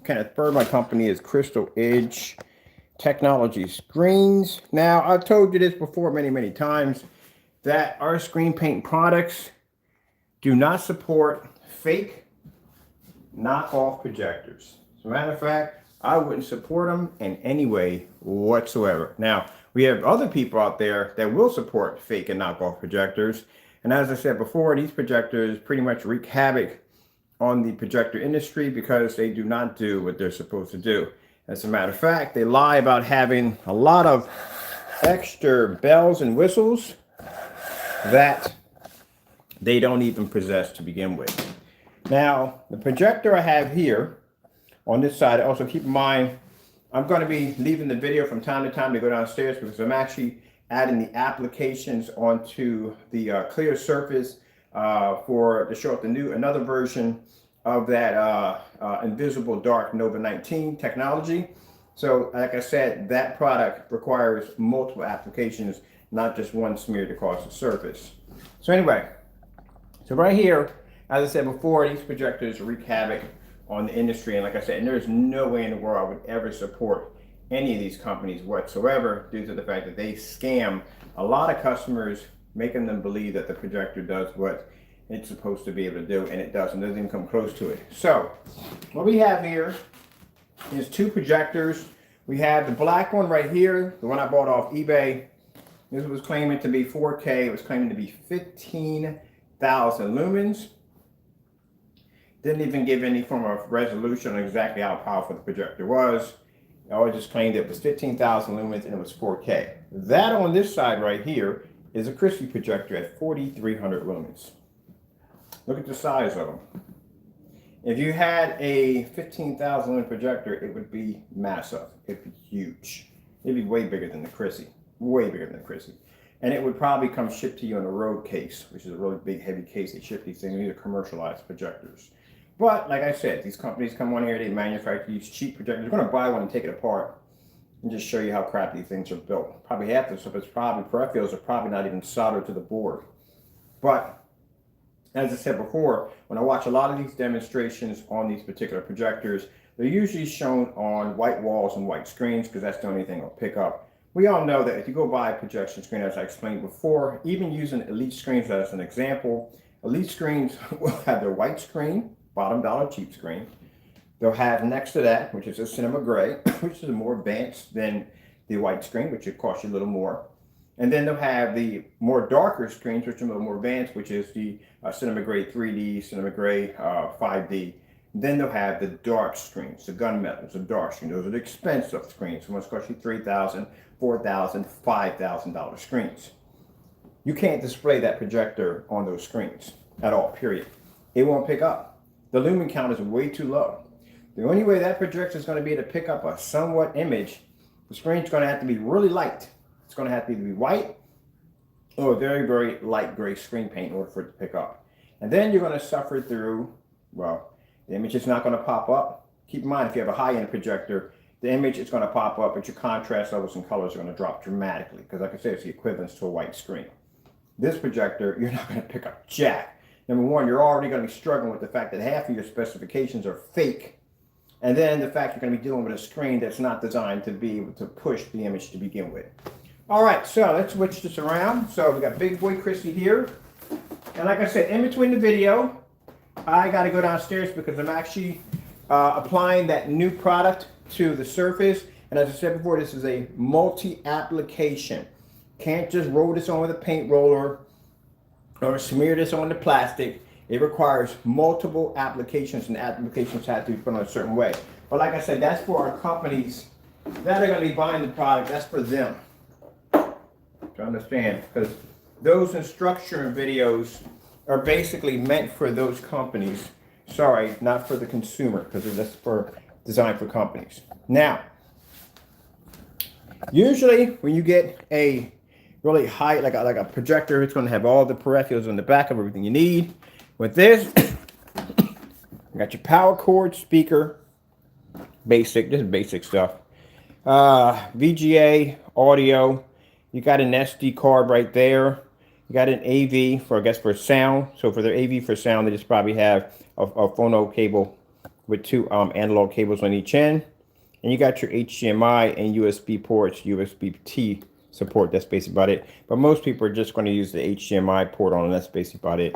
kind of third my company is Crystal Edge Technology Screens. Now, I've told you this before many times that our screen paint products do not support fake knockoff projectors. As a matter of fact, I wouldn't support them in any way whatsoever. Now, we have other people out there that will support fake and knockoff projectors. And as I said before, these projectors pretty much wreak havoc on the projector industry because they do not do what they're supposed to do. As a matter of fact, they lie about having a lot of extra bells and whistles that they don't even possess to begin with. Now, the projector I have here on this side, also keep in mind, I'm going to be leaving the video from time to time to go downstairs because I'm actually adding the applications onto the clear surface to show up another version of that invisible dark Nova 19 technology. So like I said, that product requires multiple applications, not just one smeared across the surface. So anyway, so right here, as I said before, these projectors wreak havoc on the industry. And like I said, and there's no way in the world I would ever support any of these companies whatsoever due to the fact that they scam a lot of customers, making them believe that the projector does what it's supposed to be able to do, and it doesn't. It doesn't even come close to it. So what we have here is two projectors. We have the black one right here, the one I bought off eBay. This was claiming to be 4K. It was claiming to be 15,000 lumens. Didn't even give any form of resolution on exactly how powerful the projector was. I just claimed it was 15,000 lumens and it was 4K. That on this side right here is a Christie projector at 4,300 lumens. Look at the size of them. If you had a 15,000 lumen projector, it would be massive. It'd be huge. It'd be way bigger than the Christie. Way bigger than the Christie. And it would probably come shipped to you in a road case, which is a really big, heavy case. They ship these things. These are commercialized projectors. But like I said, these companies come on here, they manufacture these cheap projectors. You're going to buy one and take it apart and just show you how crappy things are built. Probably half the stuff is probably peripherals are probably not even soldered to the board. But as I said before, when I watch a lot of these demonstrations on these particular projectors, they're usually shown on white walls and white screens because that's the only thing they'll pick up. We all know that if you go buy a projection screen, as I explained before, even using Elite screens as an example, Elite screens will have their white screen, bottom dollar cheap screen. They'll have next to that, which is a cinema gray, which is more advanced than the white screen, which would cost you a little more. And then they'll have the more darker screens, which are a little more advanced, which is the cinema gray 3D, cinema gray 5D. Then they'll have the dark screens, the gunmetals, the dark screen. Those are the expensive screens. One's cost you $3,000, $4,000, $5,000 screens. You can't display that projector on those screens at all, period. It won't pick up. The lumen count is way too low. The only way that projector is going to be able to pick up a somewhat image, the screen is going to have to be really light. It's going to have to either be white or a very, very light gray screen paint in order for it to pick up. And then you're going to suffer through, well, the image is not going to pop up. Keep in mind, if you have a high-end projector, the image is going to pop up, but your contrast levels and colors are going to drop dramatically because, like I said, it's the equivalent to a white screen. This projector, you're not going to pick up jack. Number one, you're already going to be struggling with the fact that half of your specifications are fake. And then the fact you're going to be dealing with a screen that's not designed to be able to push the image to begin with. All right, so let's switch this around. So we got Big Boy Christie here. And like I said, in between the video, I got to go downstairs because I'm actually applying that new product to the surface. And as I said before, this is a multi-application. Can't just roll this on with a paint roller or smear this on the plastic. It requires multiple applications, and applications have to be put on a certain way. But like I said, that's for our companies that are going to be buying the product. That's for them to understand, because those instruction videos are basically meant for those companies. Sorry, not for the consumer, because that's for designed for companies. Now, usually when you get a really high, like a projector, it's going to have all the peripherals on the back of everything you need. With this, you got your power cord, speaker, basic, just basic stuff. VGA, audio. You got an SD card right there. You got an AV for, I guess, for sound. So for their AV for sound, they just probably have a phono cable with two analog cables on each end. And you got your HDMI and USB ports, USB-T support. That's basically about it. But most people are just going to use the HDMI port on, and that's basically about it.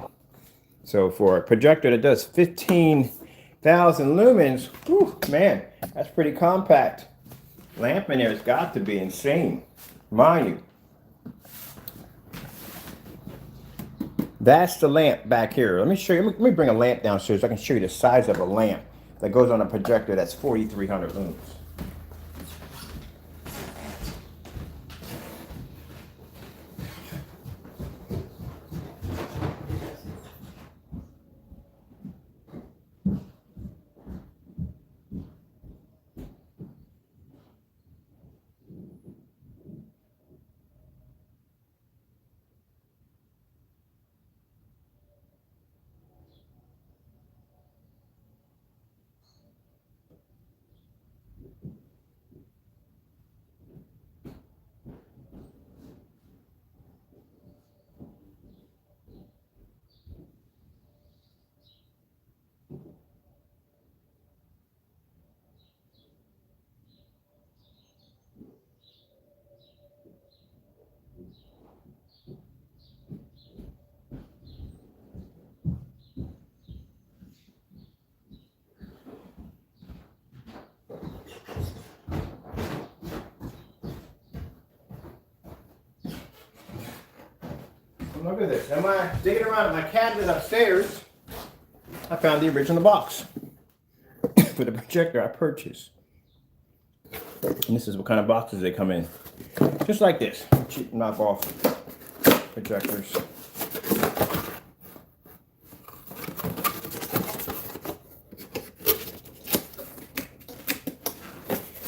So for a projector that does 15,000 lumens, whew, man, that's pretty compact. Lamp in there has got to be insane, mind you. That's the lamp back here. Let me show you. Let me bring a lamp downstairs so I can show you the size of a lamp that goes on a projector that's 4,300 lumens. Look at this. Am I digging around in my cabinet upstairs? I found the original box for the projector I purchased. And this is what kind of boxes they come in. Just like this. Cheap knockoff projectors.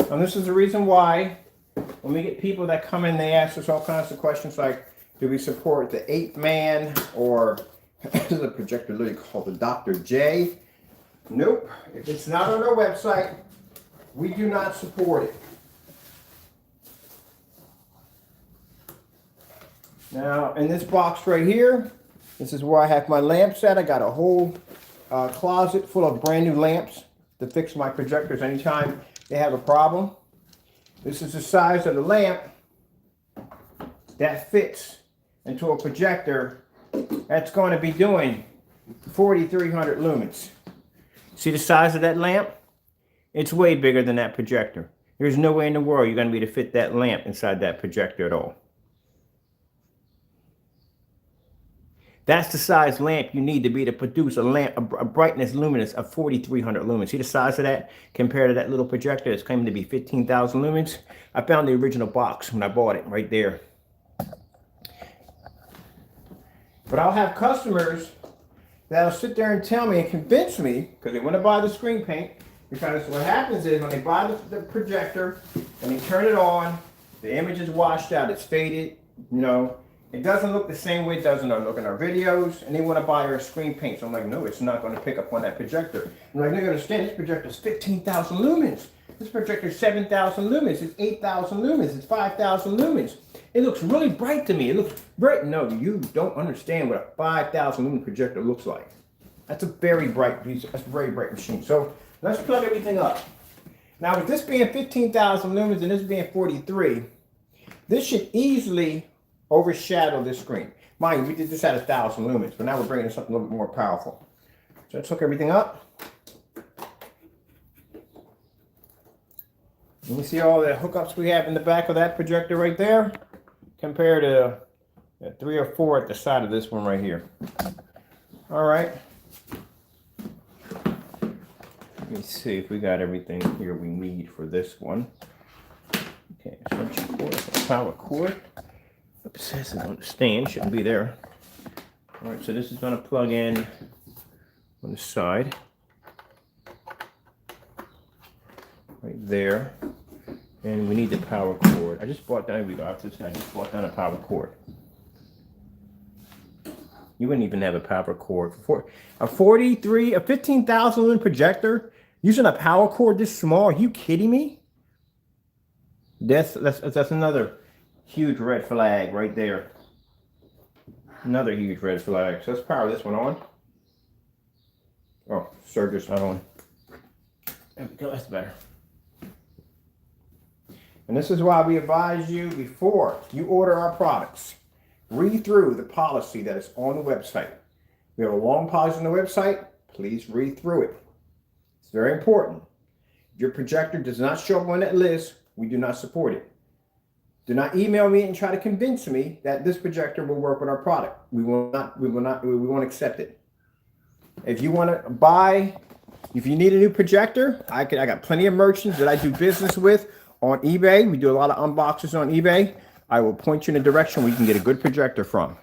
And this is the reason why when we get people that come in, they ask us all kinds of questions like, do we support the 8-man or this is a projector literally called the Dr. J? Nope. If it's not on our website, we do not support it. Now, in this box right here, this is where I have my lamps at. I got a whole closet full of brand new lamps to fix my projectors anytime they have a problem. This is the size of the lamp that fits into a projector that's going to be doing 4,300 lumens. See the size of that lamp? It's way bigger than that projector. There's no way in the world you're going to be able to fit that lamp inside that projector at all. That's the size lamp you need to be to produce a lamp, a brightness luminous of 4,300 lumens. See the size of that compared to that little projector that's claiming to be 15,000 lumens? I found the original box when I bought it right there. But I'll have customers that'll sit there and tell me and convince me, because they want to buy the screen paint, because what happens is when they buy the projector and they turn it on, the image is washed out, it's faded, you know, it doesn't look the same way it does in our videos, and they want to buy our screen paint. So I'm like, no, it's not going to pick up on that projector. I'm like, you understand, this projector is 15,000 lumens. This projector is 7,000 lumens. It's 8,000 lumens. It's 5,000 lumens. It looks really bright to me. It looks bright. No, you don't understand what a 5,000 lumen projector looks like. That's a very bright piece. That's a very bright machine. So let's plug everything up. Now, with this being 15,000 lumens and this being 43, this should easily overshadow this screen. Mind you, we did this at 1,000 lumens, but now we're bringing in something a little bit more powerful. So let's hook everything up. And you see all the hookups we have in the back of that projector right there, compared to 3 or 4 at the side of this one right here. All right. Let me see if we got everything here we need for this one. Okay, extension cord, power cord. It says it on the stand, shouldn't be there. All right, so this is going to plug in on the side. Right there. And we need the power cord. I just bought down, we go after this, I just bought down a power cord. You wouldn't even have a power cord for a 15,000 lumen projector using a power cord this small. Are you kidding me? That's another huge red flag right there. Another huge red flag. So let's power this one on. Oh, surger's not on. There we go, that's better. And this is why we advise you before you order our products, read through the policy that is on the website. We have a long policy on the website. Please read through it. It's very important. If your projector does not show up on that list, we do not support it. Do not email me and try to convince me that this projector will work with our product. We won't accept it. If you want to buy, if you need a new projector, I got plenty of merchants that I do business with on eBay. We do a lot of unboxes on eBay. I will point you in a direction where you can get a good projector from.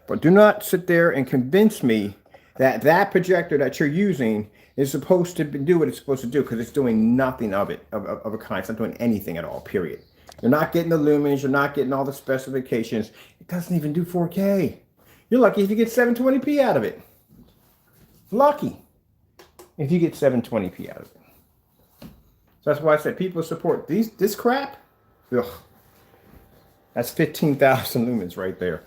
But do not sit there and convince me that that projector that you're using is supposed to do what it's supposed to do, because it's doing nothing of it, of a kind. It's not doing anything at all, period. You're not getting the lumens. You're not getting all the specifications. It doesn't even do 4K. You're lucky if you get 720p out of it. Lucky if you get 720p out of it. So that's why I said people support this crap. Ugh. That's 15,000 lumens right there.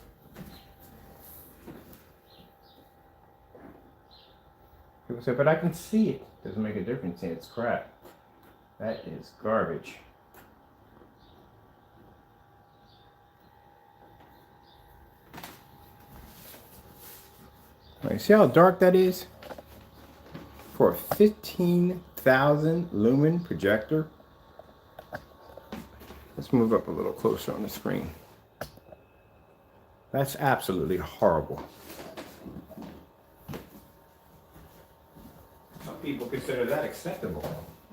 People say, but I can see it. Doesn't make a difference. It's crap. That is garbage. All right, see how dark that is? For a 15,000 lumen projector. Let's move up a little closer on the screen. That's absolutely horrible. Some people consider that acceptable.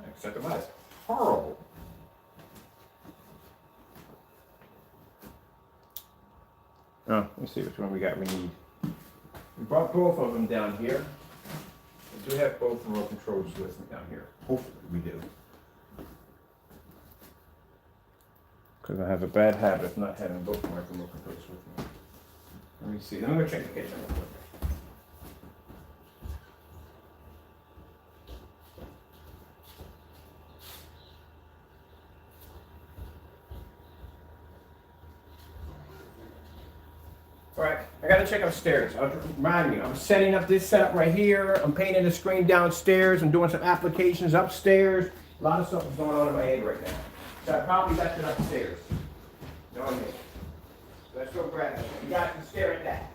Acceptable. That's horrible. Oh, let's see which one we need. We brought both of them down here. We do have both remote controls with me down here. Hopefully we do. Because I have a bad habit of not having both my remote controls with me. Let me see. Let me go check the kitchen real quick. All right, I gotta check upstairs. Remind me, I'm setting up this setup right here. I'm painting the screen downstairs. I'm doing some applications upstairs. A lot of stuff is going on in my head right now. So I probably left it upstairs. You know what I mean? Let's go grab it. You guys can stare at that.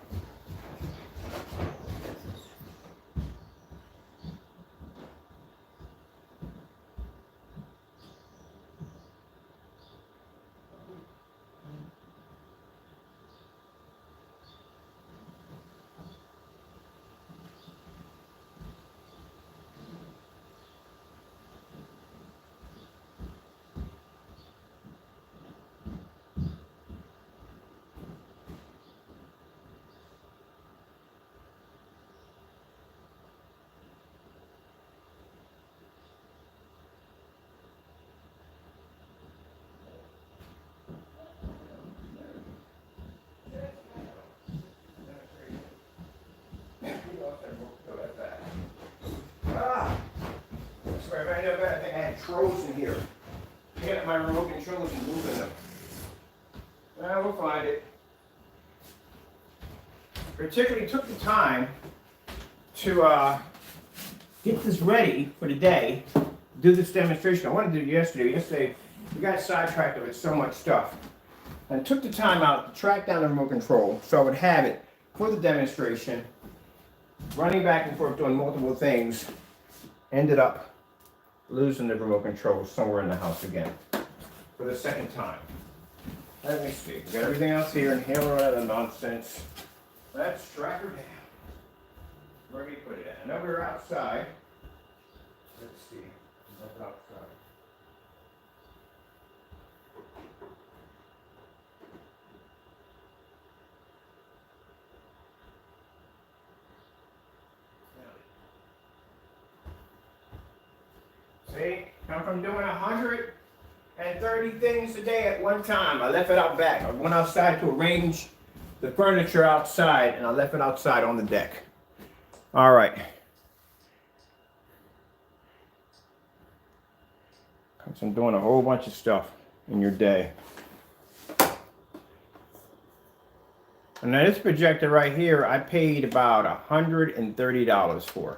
I think I had trolls in here. Get my remote controls and moving them. Well, we'll find it. Particularly took the time to get this ready for the day, do this demonstration. I wanted to do it yesterday. Yesterday, we got sidetracked with so much stuff. And took the time out to track down the remote control so I would have it for the demonstration. Running back and forth doing multiple things. Ended up losing the remote control somewhere in the house again for the second time. Let me see. We got everything else here and here all that nonsense. Let's track her down. Where do we put it at? I know we're outside. Let's see. What's outside? See, I'm from doing 130 things a day at one time. I left it out back. I went outside to arrange the furniture outside, and I left it outside on the deck. All right. So I'm doing a whole bunch of stuff in your day. And now this projector right here, I paid about $130 for.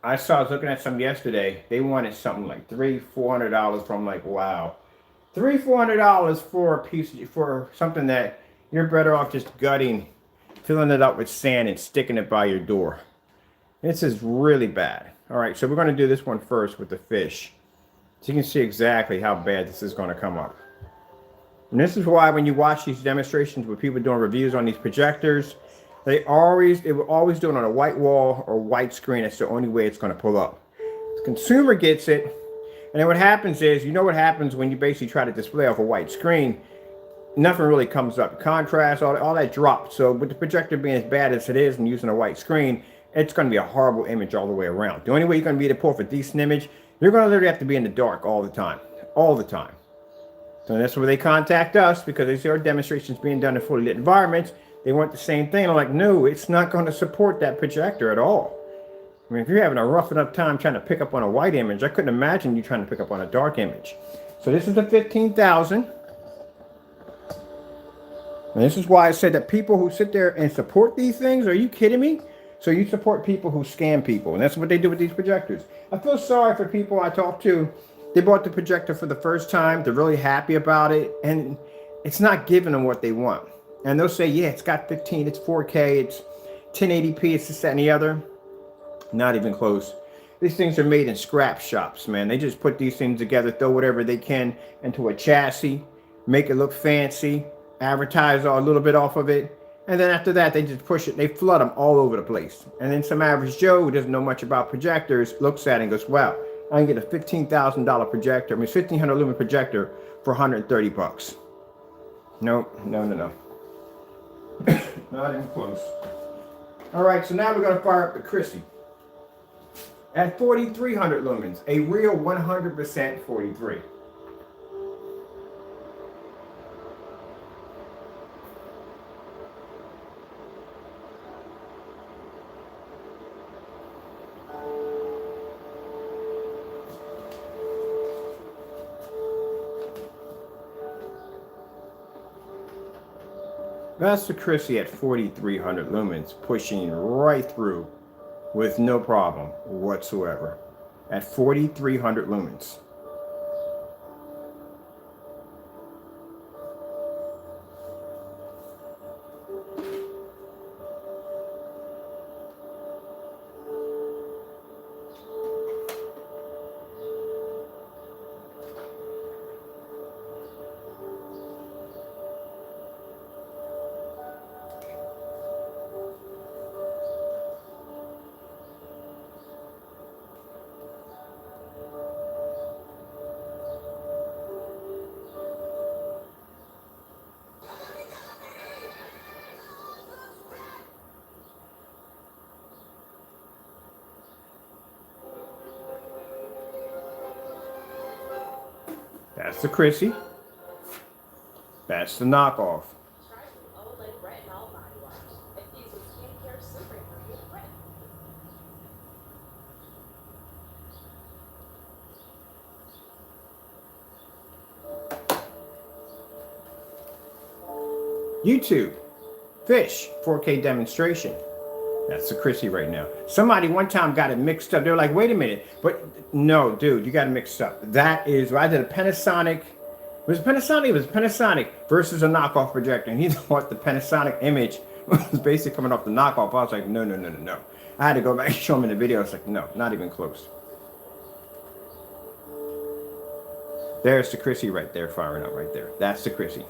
I was looking at some yesterday. They wanted something like $300-400 from, like, wow. $300-400 for a piece for something that you're better off just gutting, filling it up with sand and sticking it by your door. This is really bad. All right, so we're going to do this one first with the fish. So you can see exactly how bad this is going to come up. And this is why when you watch these demonstrations with people doing reviews on these projectors, they will always do it on a white wall or white screen. It's the only way it's going to pull up. The consumer gets it, and then what happens is, you know what happens when you basically try to display off a white screen? Nothing really comes up. Contrast, all that drops. So with the projector being as bad as it is and using a white screen, it's going to be a horrible image all the way around. The only way you're going to be able to pull off a decent image, you're going to literally have to be in the dark all the time. All the time. So that's where they contact us, because they see our demonstrations being done in fully lit environments. They want the same thing. I'm like, no, it's not going to support that projector at all. I mean, if you're having a rough enough time trying to pick up on a white image, I couldn't imagine you trying to pick up on a dark image. So this is the 15,000. And this is why I said that people who sit there and support these things, are you kidding me? So you support people who scam people. And that's what they do with these projectors. I feel sorry for people I talk to. They bought the projector for the first time. They're really happy about it. And it's not giving them what they want. And they'll say, yeah, it's got 15, it's 4K, it's 1080p, it's this, that, and the other. Not even close. These things are made in scrap shops, man. They just put these things together, throw whatever they can into a chassis, make it look fancy, advertise a little bit off of it. And then after that, they just push it. They flood them all over the place. And then some average Joe who doesn't know much about projectors looks at it and goes, wow, I can get a $15,000 projector. I mean, 1,500 lumen projector for 130 bucks. Nope, no. Not even close. All right, so now we're going to fire up the Chrissy. At 4,300 lumens, a real 100% 43. That's the Chrissy at 4,300 lumens, pushing right through with no problem whatsoever at 4,300 lumens. That's the Chrissy. That's the knockoff. YouTube, fish, 4K demonstration. That's the Chrissy right now. Somebody one time got it mixed up. They were like, wait a minute. But no, dude, you got it mixed up. That is, I did a Panasonic. Was it Panasonic? It was Panasonic versus a knockoff projector. And he thought the Panasonic image was basically coming off the knockoff. I was like, no. I had to go back and show him in the video. I was like, no, not even close. There's the Chrissy right there, firing up right there. That's the Chrissy.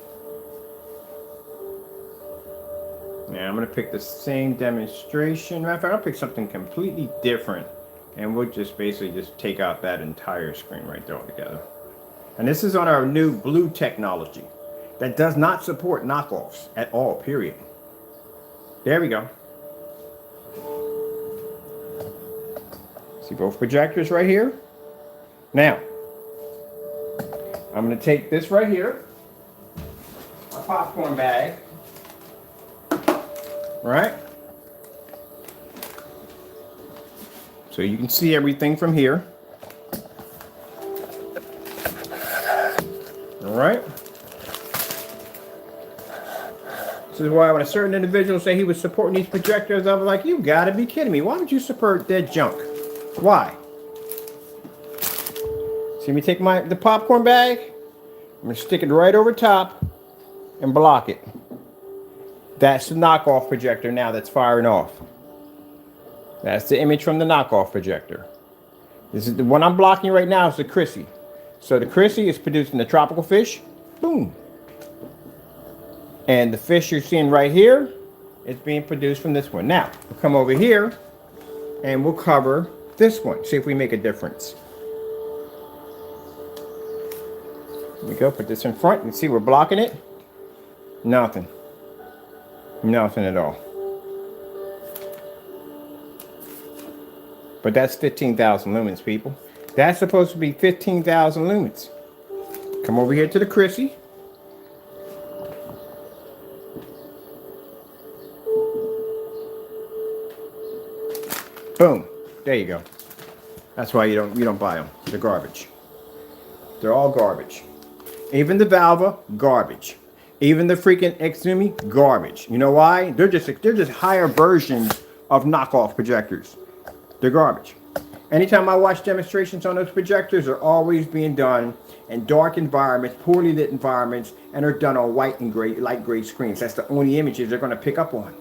Now I'm going to pick the same demonstration. Matter of fact, I'll pick something completely different. And we'll just basically just take out that entire screen right there altogether. And this is on our new blue technology that does not support knockoffs at all, period. There we go. See both projectors right here? Now, I'm going to take this right here, a popcorn bag. Right? So you can see everything from here. All right? This is why when a certain individual say he was supporting these projectors, I was like, you gotta be kidding me. Why would you support dead junk? Why? See me take the popcorn bag? I'm going to stick it right over top and block it. That's the knockoff projector now that's firing off. That's the image from the knockoff projector. This is the one I'm blocking right now is the Chrissy. So the Chrissy is producing the tropical fish. Boom. And the fish you're seeing right here is being produced from this one. Now, we'll come over here and we'll cover this one. See if we make a difference. Here we go. Put this in front. You can see we're blocking it. Nothing. Nothing at all. But that's 15,000 lumens, people. That's supposed to be 15,000 lumens. Come over here to the Chrissy. Boom. There you go. That's why you don't buy them. They're garbage. They're all garbage. Even the Valva, garbage. Even the freaking Exumi, garbage. You know why? They're just higher versions of knockoff projectors. They're garbage. Anytime I watch demonstrations on those projectors, they're always being done in dark environments, poorly lit environments, and they're done on white and gray, light gray screens. That's the only images they're going to pick up on.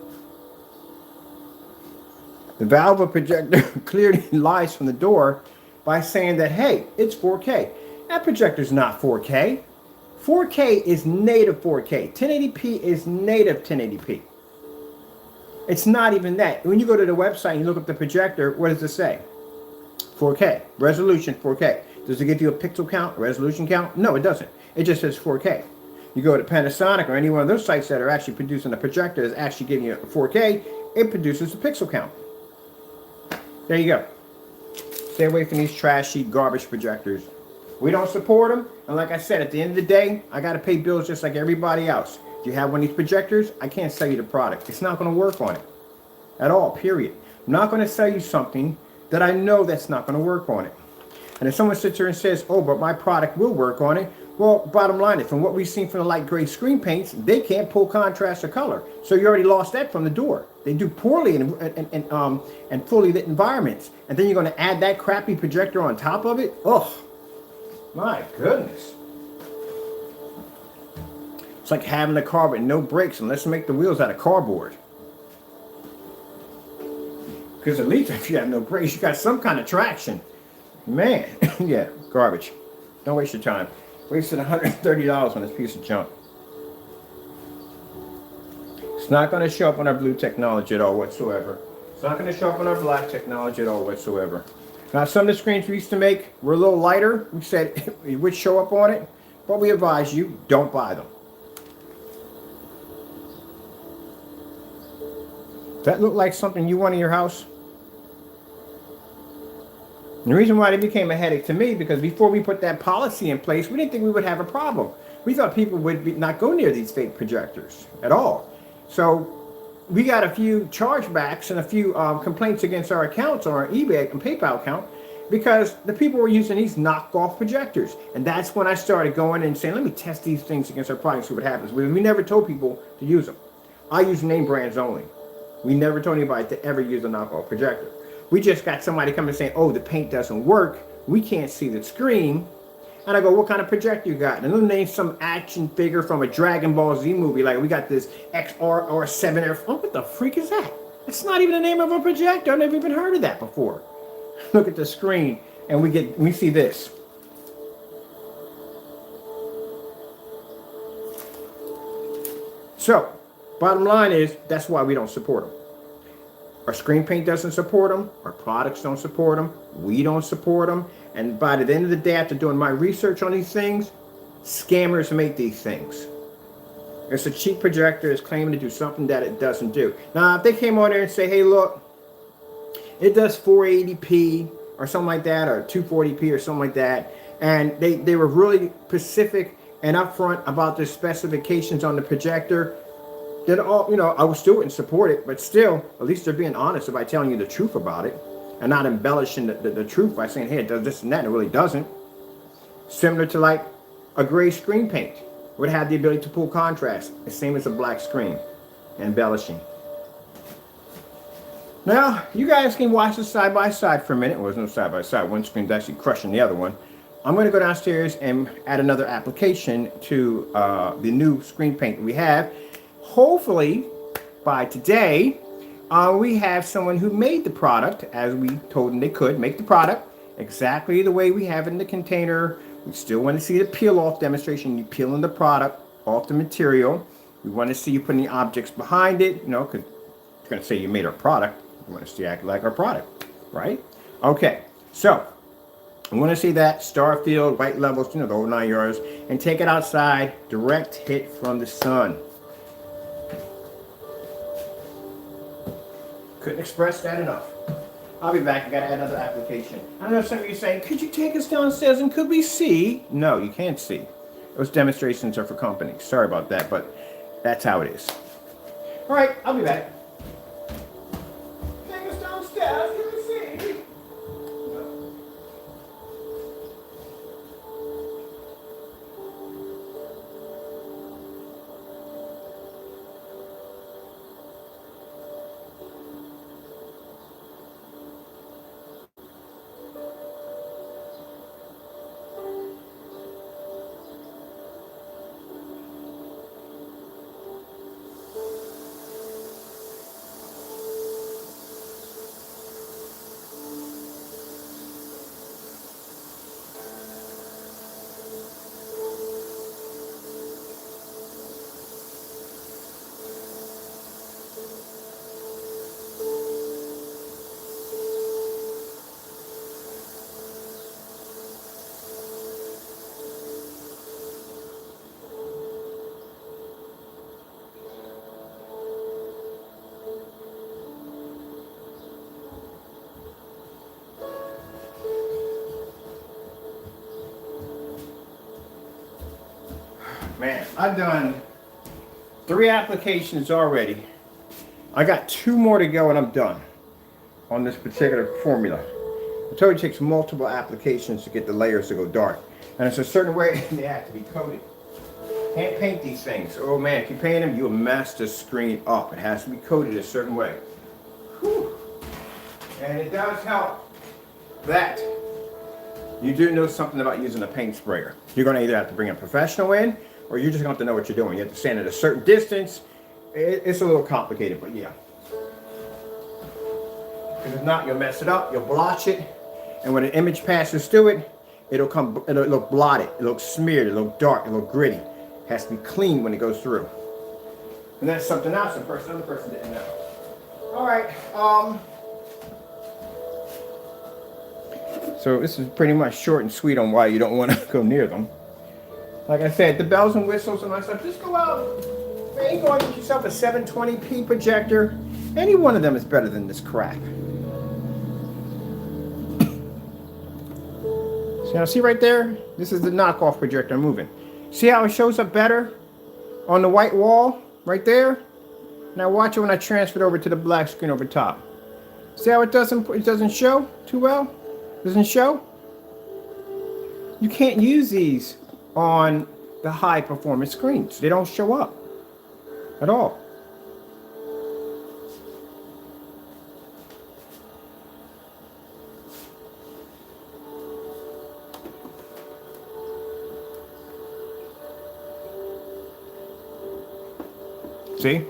The Valva projector clearly lies from the door by saying that, hey, it's 4K. That projector's not 4K. 4K is native 4K. 1080p is native 1080p. It's not even that. When you go to the website and you look up the projector, what does it say? 4K. Resolution 4K. Does it give you a pixel count, resolution count? No, it doesn't. It just says 4K. You go to Panasonic or any one of those sites that are actually producing a projector that's actually giving you a 4K, it produces a pixel count. There you go. Stay away from these trashy garbage projectors. We don't support them. And like I said, at the end of the day, I got to pay bills just like everybody else. If you have one of these projectors, I can't sell you the product. It's not going to work on it at all, period. I'm not going to sell you something that I know that's not going to work on it. And if someone sits here and says, oh, but my product will work on it, well, bottom line is, from what we've seen from the light gray screen paints, they can't pull contrast or color. So you already lost that from the door. They do poorly in fully lit environments. And then you're going to add that crappy projector on top of it? Oh, my goodness. It's like having a car with no brakes, and let's make the wheels out of cardboard. Because at least if you have no brakes, you got some kind of traction. Man, yeah, garbage. Don't waste your time. Wasted $130 on this piece of junk. It's not going to show up on our blue technology at all whatsoever. It's not going to show up on our black technology at all whatsoever. Now, some of the screens we used to make were a little lighter. We said it would show up on it, but we advise you, don't buy them. Does that look like something you want in your house? And the reason why they became a headache to me, because before we put that policy in place, we didn't think we would have a problem. We thought people would not go near these fake projectors at all. So we got a few chargebacks and a few complaints against our accounts on our eBay and PayPal account because the people were using these knockoff projectors. And that's when I started going and saying, let me test these things against our products, see what happens. We never told people to use them. I use name brands only. We never told anybody to ever use a knockoff projector. We just got somebody coming and saying, oh, the paint doesn't work. We can't see the screen. And I go, what kind of projector you got? And they'll name some action figure from a Dragon Ball Z movie. Like, we got this XR7F. Oh, what the freak is that? It's not even the name of a projector. I've never even heard of that before. Look at the screen, and we see this. So, bottom line is, that's why we don't support them. Our screen paint doesn't support them. Our products don't support them. We don't support them. And by the end of the day, after doing my research on these things, scammers make these things. It's a cheap projector. It's claiming to do something that it doesn't do. Now, if they came on there and say, hey, look, it does 480p or something like that, or 240p or something like that, and they were really specific and upfront about the specifications on the projector, then I would still wouldn't support it, but still, at least they're being honest by telling you the truth about it and not embellishing the truth by saying, hey, it does this and that, and it really doesn't. Similar to like a gray screen paint would have the ability to pull contrast, the same as a black screen, embellishing. Now, you guys can watch this side by side for a minute. Well, there's no side by side. One screen's actually crushing the other one. I'm going to go downstairs and add another application to the new screen paint we have. Hopefully, by today, we have someone who made the product, as we told them they could, make the product exactly the way we have it in the container. We still want to see the peel-off demonstration. You peeling the product off the material. We want to see you putting the objects behind it, you know, because you're going to say you made our product. You want to see it act like our product, right? Okay, so I want to see that star field, white levels, you know, the whole 9 yards, and take it outside, direct hit from the sun. Couldn't express that enough. I'll be back. I got to add another application. I know some of you saying, could you take us downstairs and could we see? No, you can't see. Those demonstrations are for companies. Sorry about that, but that's how it is. All right, I'll be back. Take us downstairs. Can we see? No. Man, I've done 3 applications already. I got 2 more to go and I'm done on this particular formula. I told you it takes multiple applications to get the layers to go dark. And it's a certain way they have to be coated. Can't paint these things. Oh man, if you paint them, you'll mess the screen up. It has to be coated a certain way. Whew. And it does help that you do know something about using a paint sprayer. You're going to either have to bring a professional in, or you're just going to have to know what you're doing. You have to stand at a certain distance. It's a little complicated, but yeah. Because if not, you'll mess it up, you'll blotch it, and when an image passes through it, it'll look blotted, it'll look smeared, it'll look dark, it'll look gritty. It has to be clean when it goes through. And that's something else another person didn't know. All right. So this is pretty much short and sweet on why you don't want to go near them. Like I said, the bells and whistles and my stuff, just go out. Man, go out and get yourself a 720p projector. Any one of them is better than this crap. So now see right there? This is the knockoff projector I'm moving. See how it shows up better on the white wall right there? Now watch it when I transfer it over to the black screen over top. See how it doesn't show too well? Doesn't show? You can't use these on the high performance screens. They don't show up at all. See?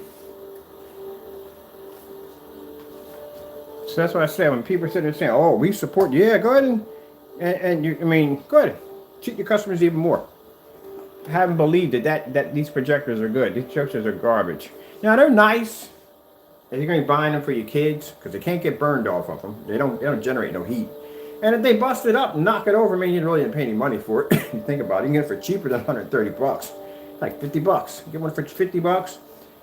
So that's what I said when people sit there saying, oh, we support, yeah, go ahead and you, I mean, go ahead. Treat your customers even more. Have them believe that these projectors are good. These projectors are garbage. Now they're nice. If you're going to be buying them for your kids, because they can't get burned off of them. They don't generate no heat. And if they bust it up and knock it over, I mean, you really didn't pay any money for it. You think about it, you can get it for cheaper than 130 bucks. Like 50 bucks. Get one for 50 bucks.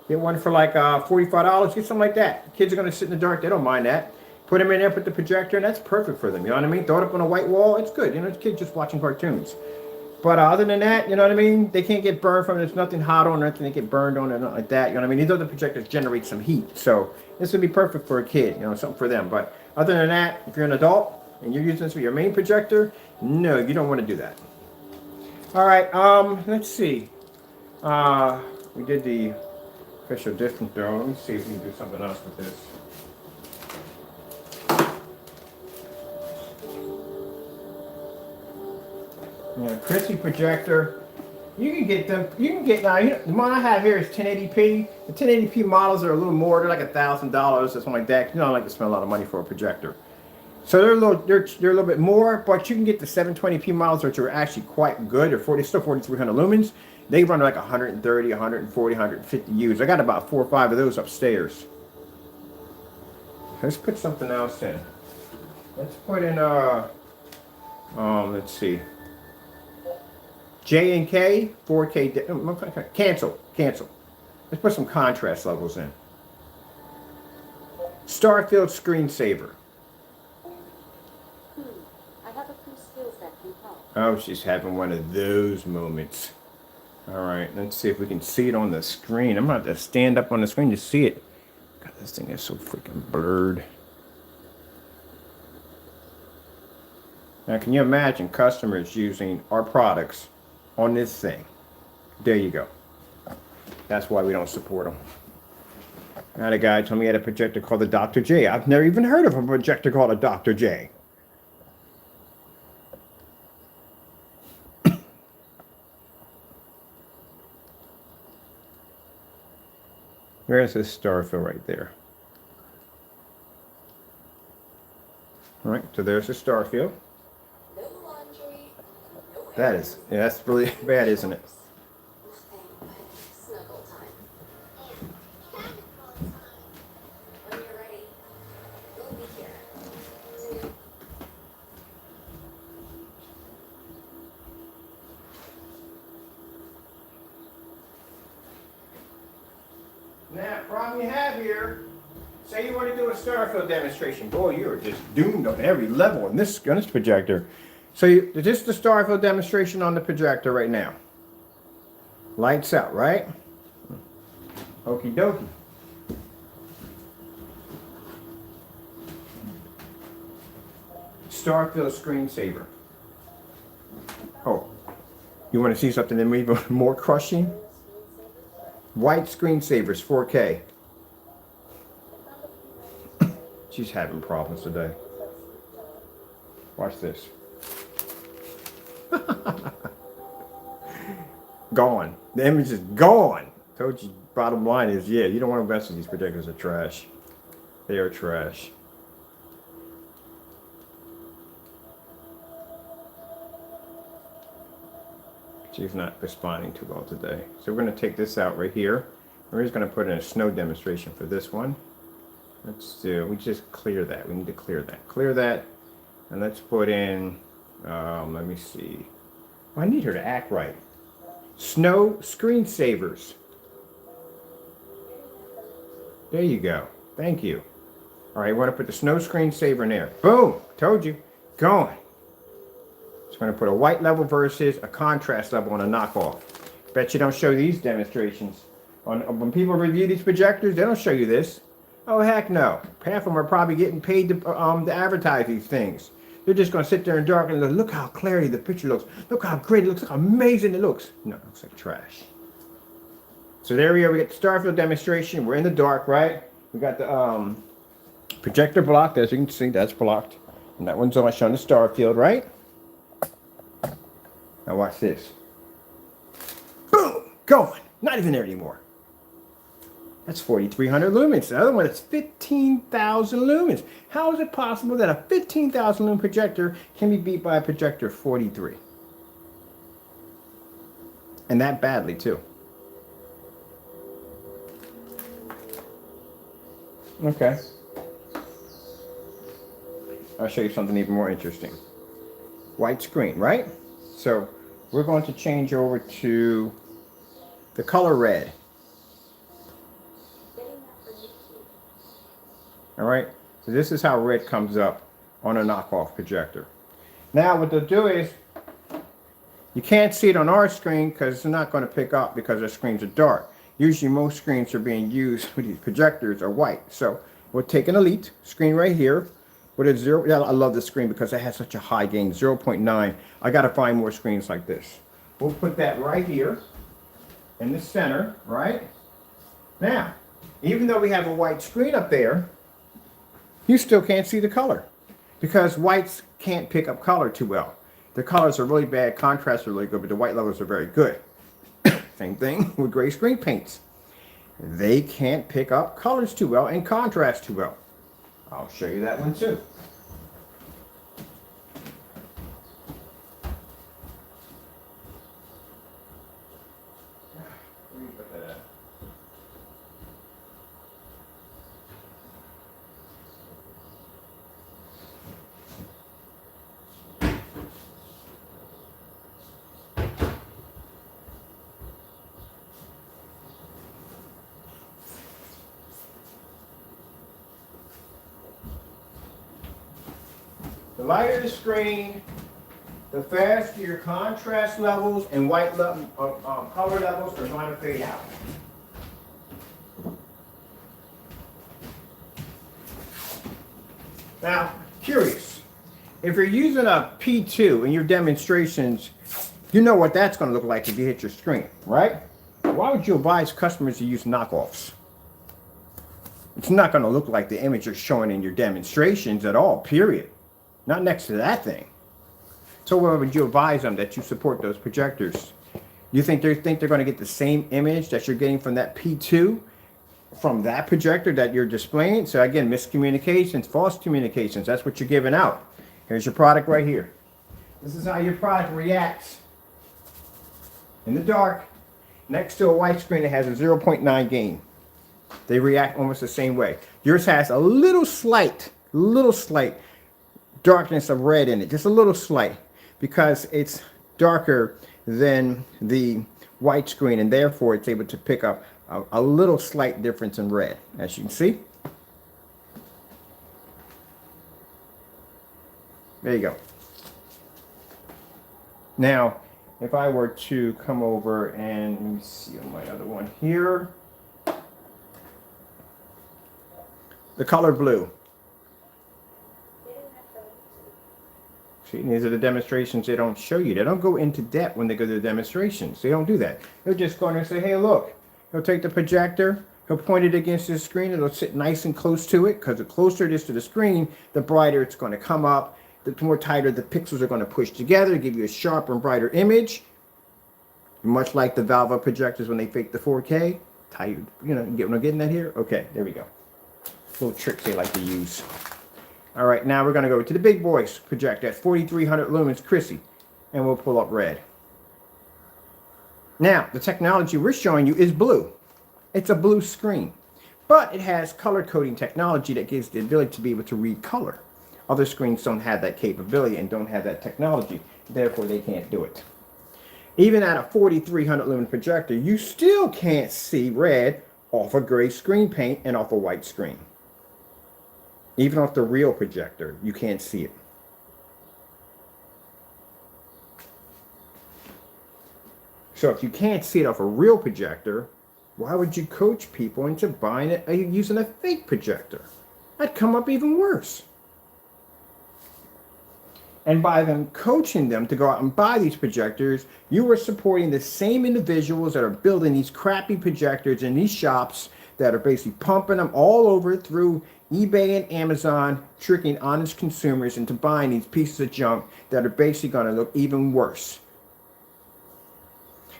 Get one for like $45. Get something like that. Kids are going to sit in the dark. They don't mind that. Put them in there, put the projector, and that's perfect for them. You know what I mean? Throw it up on a white wall. It's good. You know, it's kids just watching cartoons. But other than that, you know what I mean? They can't get burned from it. There's nothing hot on it. Nothing they get burned on or nothing like that. You know what I mean? These other projectors generate some heat. So this would be perfect for a kid. You know, something for them. But other than that, if you're an adult and you're using this for your main projector, no, you don't want to do that. All right. Let's see. We did the official distance though. Let me see if we can do something else with this. Yeah, Chrissy projector. You can get them. You can get now. The one I have here is 1080p. The 1080p models are a little more. They're like $1,000 or something like that. You don't like to spend a lot of money for a projector. So they're a little. They're a little bit more, but you can get the 720p models, which are actually quite good. They're still 4,300 lumens. They run like 130, 140, 150 U's. I got about 4 or 5 of those upstairs. Let's put something else in. Let's put in let's see. J and K, 4K, cancel. Let's put some contrast levels in. Starfield screensaver. I have a few skills that can help. Oh, she's having one of those moments. All right, let's see if we can see it on the screen. I'm going to have to stand up on the screen to see it. God, this thing is so freaking blurred. Now, can you imagine customers using our products on this thing? There you go. That's why we don't support them. I had a guy told me he had a projector called the Dr. J. I've never even heard of a projector called a Dr. J. There's this starfield right there. All right, so there's the starfield. No laundry, no That is, yeah, that's really bad, isn't it? nothing but snuggle time. When you're ready, we'll be here. To Now, problem you have here, say you want to do a starfield demonstration. Boy, you're just doomed on every level in this projector. So this is the starfield demonstration on the projector right now. Lights out, right? Okie dokie. Starfield screensaver. Oh, you want to see something even more crushing? White screensavers, 4K. She's having problems today. Watch this. Gone. The image is gone. Told you, bottom line is, yeah, you don't want to invest in these projectors. Are trash. They are trash. She's not responding too well today. So we're going to take this out right here. We're just going to put in a snow demonstration for this one. Let's do, we just clear that. We need to clear that. Clear that. And let's put in, let me see. Oh, I need her to act right. Snow screensavers. There you go. Thank you. All right, we want to put the snow screensaver in there. Boom. Told you. Going. It's going to put a white level versus a contrast level on a knockoff. Bet you don't show these demonstrations. When people review these projectors, they don't show you this. Oh, heck no. Half of them are probably getting paid to advertise these things. They're just going to sit there in dark and look how clearly the picture looks. Look how great it looks. Look how amazing it looks. No, it looks like trash. So there we are. We get the Starfield demonstration. We're in the dark, right? We got the projector blocked. As you can see, that's blocked. And that one's on showing the Starfield, right? Now watch this. Boom! Going. Not even there anymore. That's 4,300 lumens. The other one is 15,000 lumens. How is it possible that a 15,000 lumen projector can be beat by a projector 43? And that badly, too. Okay. I'll show you something even more interesting. White screen, right? So we're going to change over to the color red. All right, so this is how red comes up on a knockoff projector. Now what they'll do is, you can't see it on our screen because it's not going to pick up because our screens are dark. Usually most screens are being used with these projectors are white. So we'll take an Elite screen right here with a 0. Yeah, I love this screen because it has such a high gain, 0.9. I got to find more screens like this. We'll put that right here in the center, right? Now, even though we have a white screen up there, you still can't see the color because whites can't pick up color too well. The colors are really bad, contrasts are really good, but the white levels are very good. Same thing with gray screen paints. They can't pick up colors too well and contrast too well. I'll show you that one too. Where do you put that at? The lighter the screen, the faster your contrast levels and color levels are going to fade out. Now, curious, if you're using a P2 in your demonstrations, you know what that's going to look like if you hit your screen, right? Why would you advise customers to use knockoffs? It's not going to look like the image you're showing in your demonstrations at all, period. Not next to that thing. So why would you advise them that you support those projectors? You think they're going to get the same image that you're getting from that P2 from that projector that you're displaying? So again, miscommunications, false communications, that's what you're giving out. Here's your product right here. This is how your product reacts in the dark next to a white screen that has a 0.9 gain. They react almost the same way. Yours has a little slight darkness of red in it, just a little slight, because it's darker than the white screen, and therefore it's able to pick up a little slight difference in red, as you can see. There you go. Now, if I were to come over and let me see on my other one here, the color blue. See, these are the demonstrations they don't show you. They don't go into depth when they go to the demonstrations. They don't do that. They'll just go in there and say, hey, look. He'll take the projector. He'll point it against the screen. It'll sit nice and close to it, because the closer it is to the screen, the brighter it's going to come up. The more tighter the pixels are going to push together, give you a sharper and brighter image. Much like the Valve projectors when they fake the 4K. Tight, you know, get what I'm getting at here? Okay, there we go. Little tricks they like to use. All right, now we're going to go to the big boys projector at 4300 lumens, Chrissy, and we'll pull up red. Now, the technology we're showing you is blue. It's a blue screen, but it has color coding technology that gives the ability to be able to read color. Other screens don't have that capability and don't have that technology, therefore they can't do it. Even at a 4300 lumen projector, you still can't see red off a gray screen paint and off a white screen. Even off the real projector, you can't see it. So if you can't see it off a real projector, why would you coach people into buying it using a fake projector? That'd come up even worse. And by them coaching them to go out and buy these projectors, you are supporting the same individuals that are building these crappy projectors in these shops that are basically pumping them all over through eBay and Amazon, tricking honest consumers into buying these pieces of junk that are basically going to look even worse.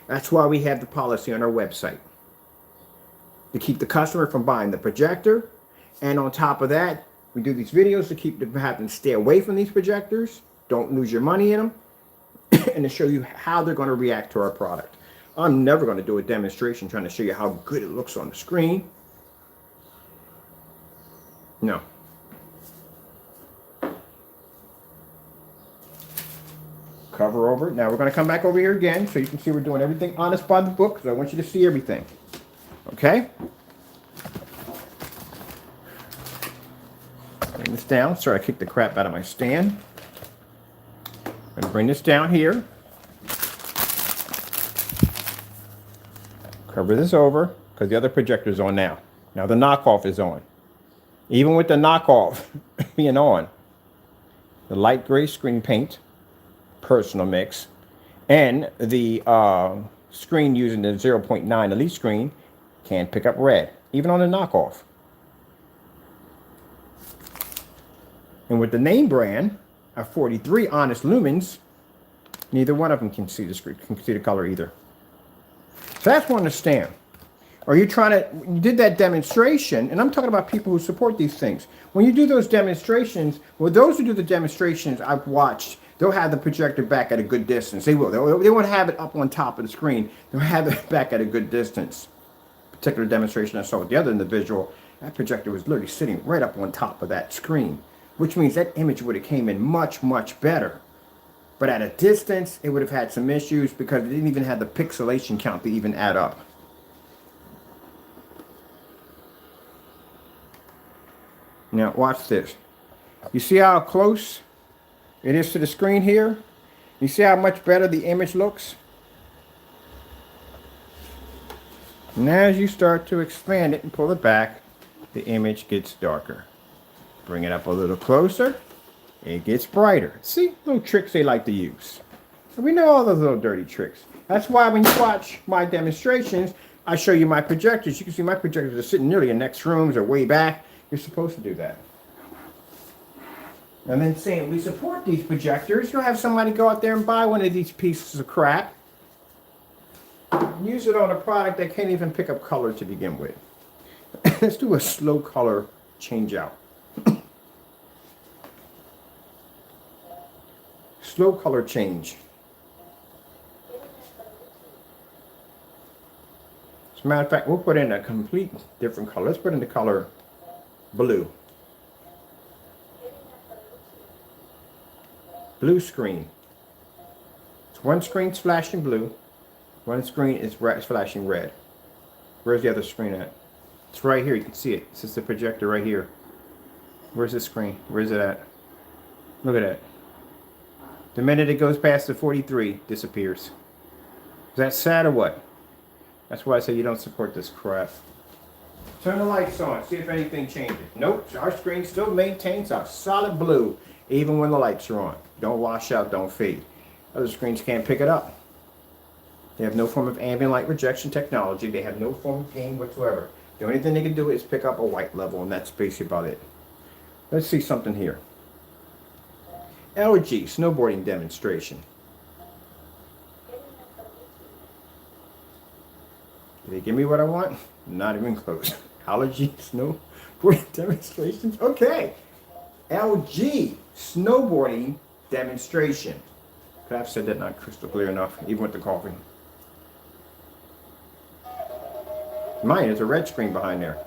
That's why we have the policy on our website, to keep the customer from buying the projector. And on top of that, we do these videos to keep them having to stay away from these projectors, don't lose your money in them, and to show you how they're going to react to our product. I'm never going to do a demonstration trying to show you how good it looks on the screen. No. Cover over. Now we're going to come back over here again so you can see we're doing everything honest by the book, because I want you to see everything. Okay? Bring this down. Sorry, I kicked the crap out of my stand. I'm going to bring this down here. Cover this over, because the other projector is on now. Now the knockoff is on. Even with the knockoff being on, the light gray screen paint, personal mix, and the screen using the 0.9 elite screen can pick up red, even on the knockoff. And with the name brand of 43 honest lumens, Neither one of them can see the screen, can see the color either. So that's one to understand. Or you did that demonstration, and I'm talking about people who support these things. When you do those demonstrations, well, those who do the demonstrations I've watched, they'll have the projector back at a good distance. They will. They won't have it up on top of the screen. They'll have it back at a good distance. Particular demonstration I saw with the other individual, that projector was literally sitting right up on top of that screen, which means that image would have came in much, much better. But at a distance, it would have had some issues because it didn't even have the pixelation count to even add up. Now watch this. You see how close it is to the screen here? You see how much better the image looks? And as you start to expand it and pull it back, the image gets darker. Bring it up a little closer, it gets brighter. See, little tricks they like to use. And we know all those little dirty tricks. That's why when you watch my demonstrations, I show you my projectors. You can see my projectors are sitting nearly in next rooms or way back. You're supposed to do that. And then saying we support these projectors, you'll have somebody go out there and buy one of these pieces of crap. Use it on a product that can't even pick up color to begin with. Let's do a slow color change out. Slow color change. As a matter of fact, we'll put in a complete different color. Let's put in the color blue. Blue screen. It's one screen's flashing blue. One screen is flashing red. Where's the other screen at? It's right here. You can see it. This is the projector right here. Where's the screen? Where's it at? Look at that. The minute it goes past the 43, disappears. Is that sad or what? That's why I say you don't support this crap. Turn the lights on. See if anything changes. Nope. Our screen still maintains a solid blue even when the lights are on. Don't wash out. Don't fade. Other screens can't pick it up. They have no form of ambient light rejection technology. They have no form of gain whatsoever. The only thing they can do is pick up a white level, and that's basically about it. Let's see something here. LG snowboarding demonstration. Did they give me what I want? Not even close. LG snowboarding demonstrations? Okay. LG snowboarding demonstration. Could I have said that not crystal clear enough, even with the coffee? Mine is a red screen behind there.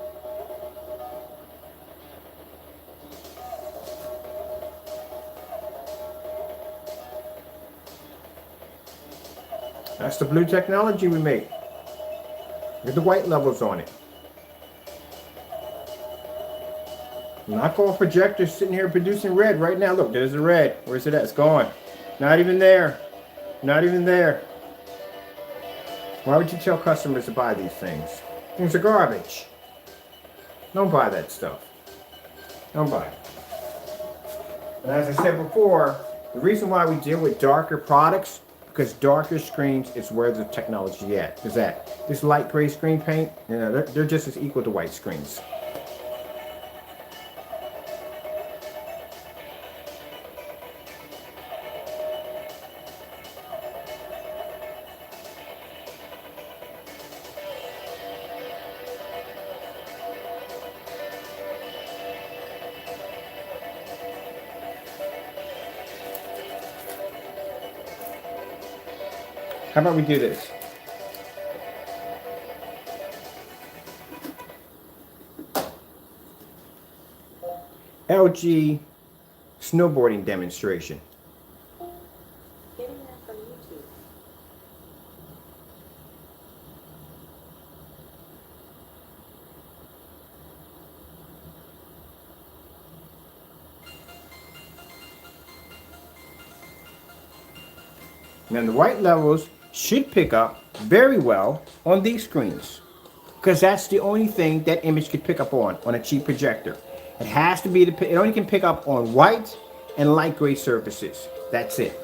That's the blue technology we make. Look at the white levels on it. Knockoff projectors sitting here producing red right now. Look, there's the red. Where's it at? It's gone. Not even there. Not even there. Why would you tell customers to buy these things? Things are garbage. Don't buy that stuff. Don't buy it. And as I said before, the reason why we deal with darker products, because darker screens is where the technology is at. This light gray screen paint, you know, they're just as equal to white screens. How about we do this? LG snowboarding demonstration. Getting that from YouTube. Now the white levels should pick up very well on these screens, because that's the only thing that image can pick up on a cheap projector. It has to be, it only can pick up on white and light gray surfaces. That's it.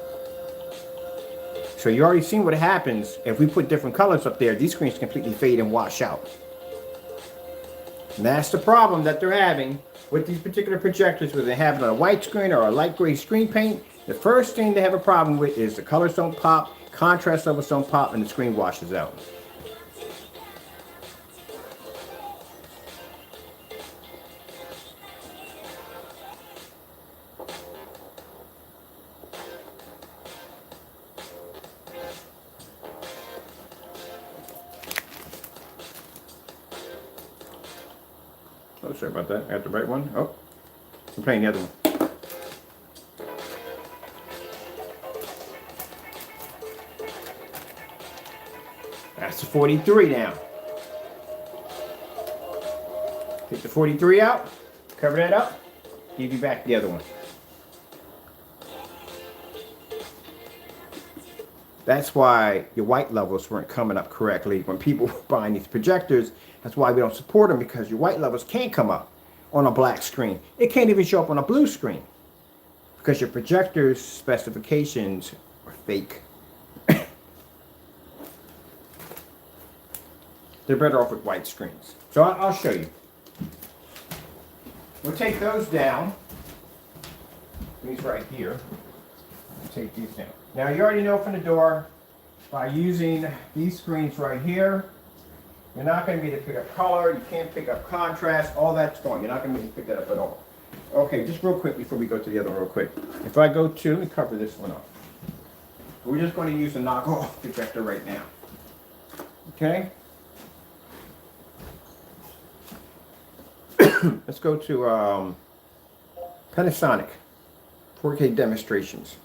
So you already seen what happens if we put different colors up there. These screens completely fade and wash out. And that's the problem that they're having with these particular projectors, where they have it on a white screen or a light gray screen paint. The first thing they have a problem with is the colors don't pop, contrast levels don't pop, and the screen washes out. Oh, sorry about that. I got the right one. Oh, I'm playing the other one. That's the 43 now. Take the 43 out, cover that up, give you back the other one. That's why your white levels weren't coming up correctly when people were buying these projectors. That's why we don't support them, because your white levels can't come up on a black screen. It can't even show up on a blue screen because your projector's specifications are fake. They're better off with white screens. So I'll show you. We'll take those down. These right here. Take these down. Now you already know from the door, by using these screens right here, you're not going to be able to pick up color, you can't pick up contrast, all that's gone. You're not going to be able to pick that up at all. Okay, just real quick before we go to the other one real quick. If I go to, let me cover this one up. We're just going to use the knockoff projector right now. Okay? Let's go to Panasonic 4K demonstrations.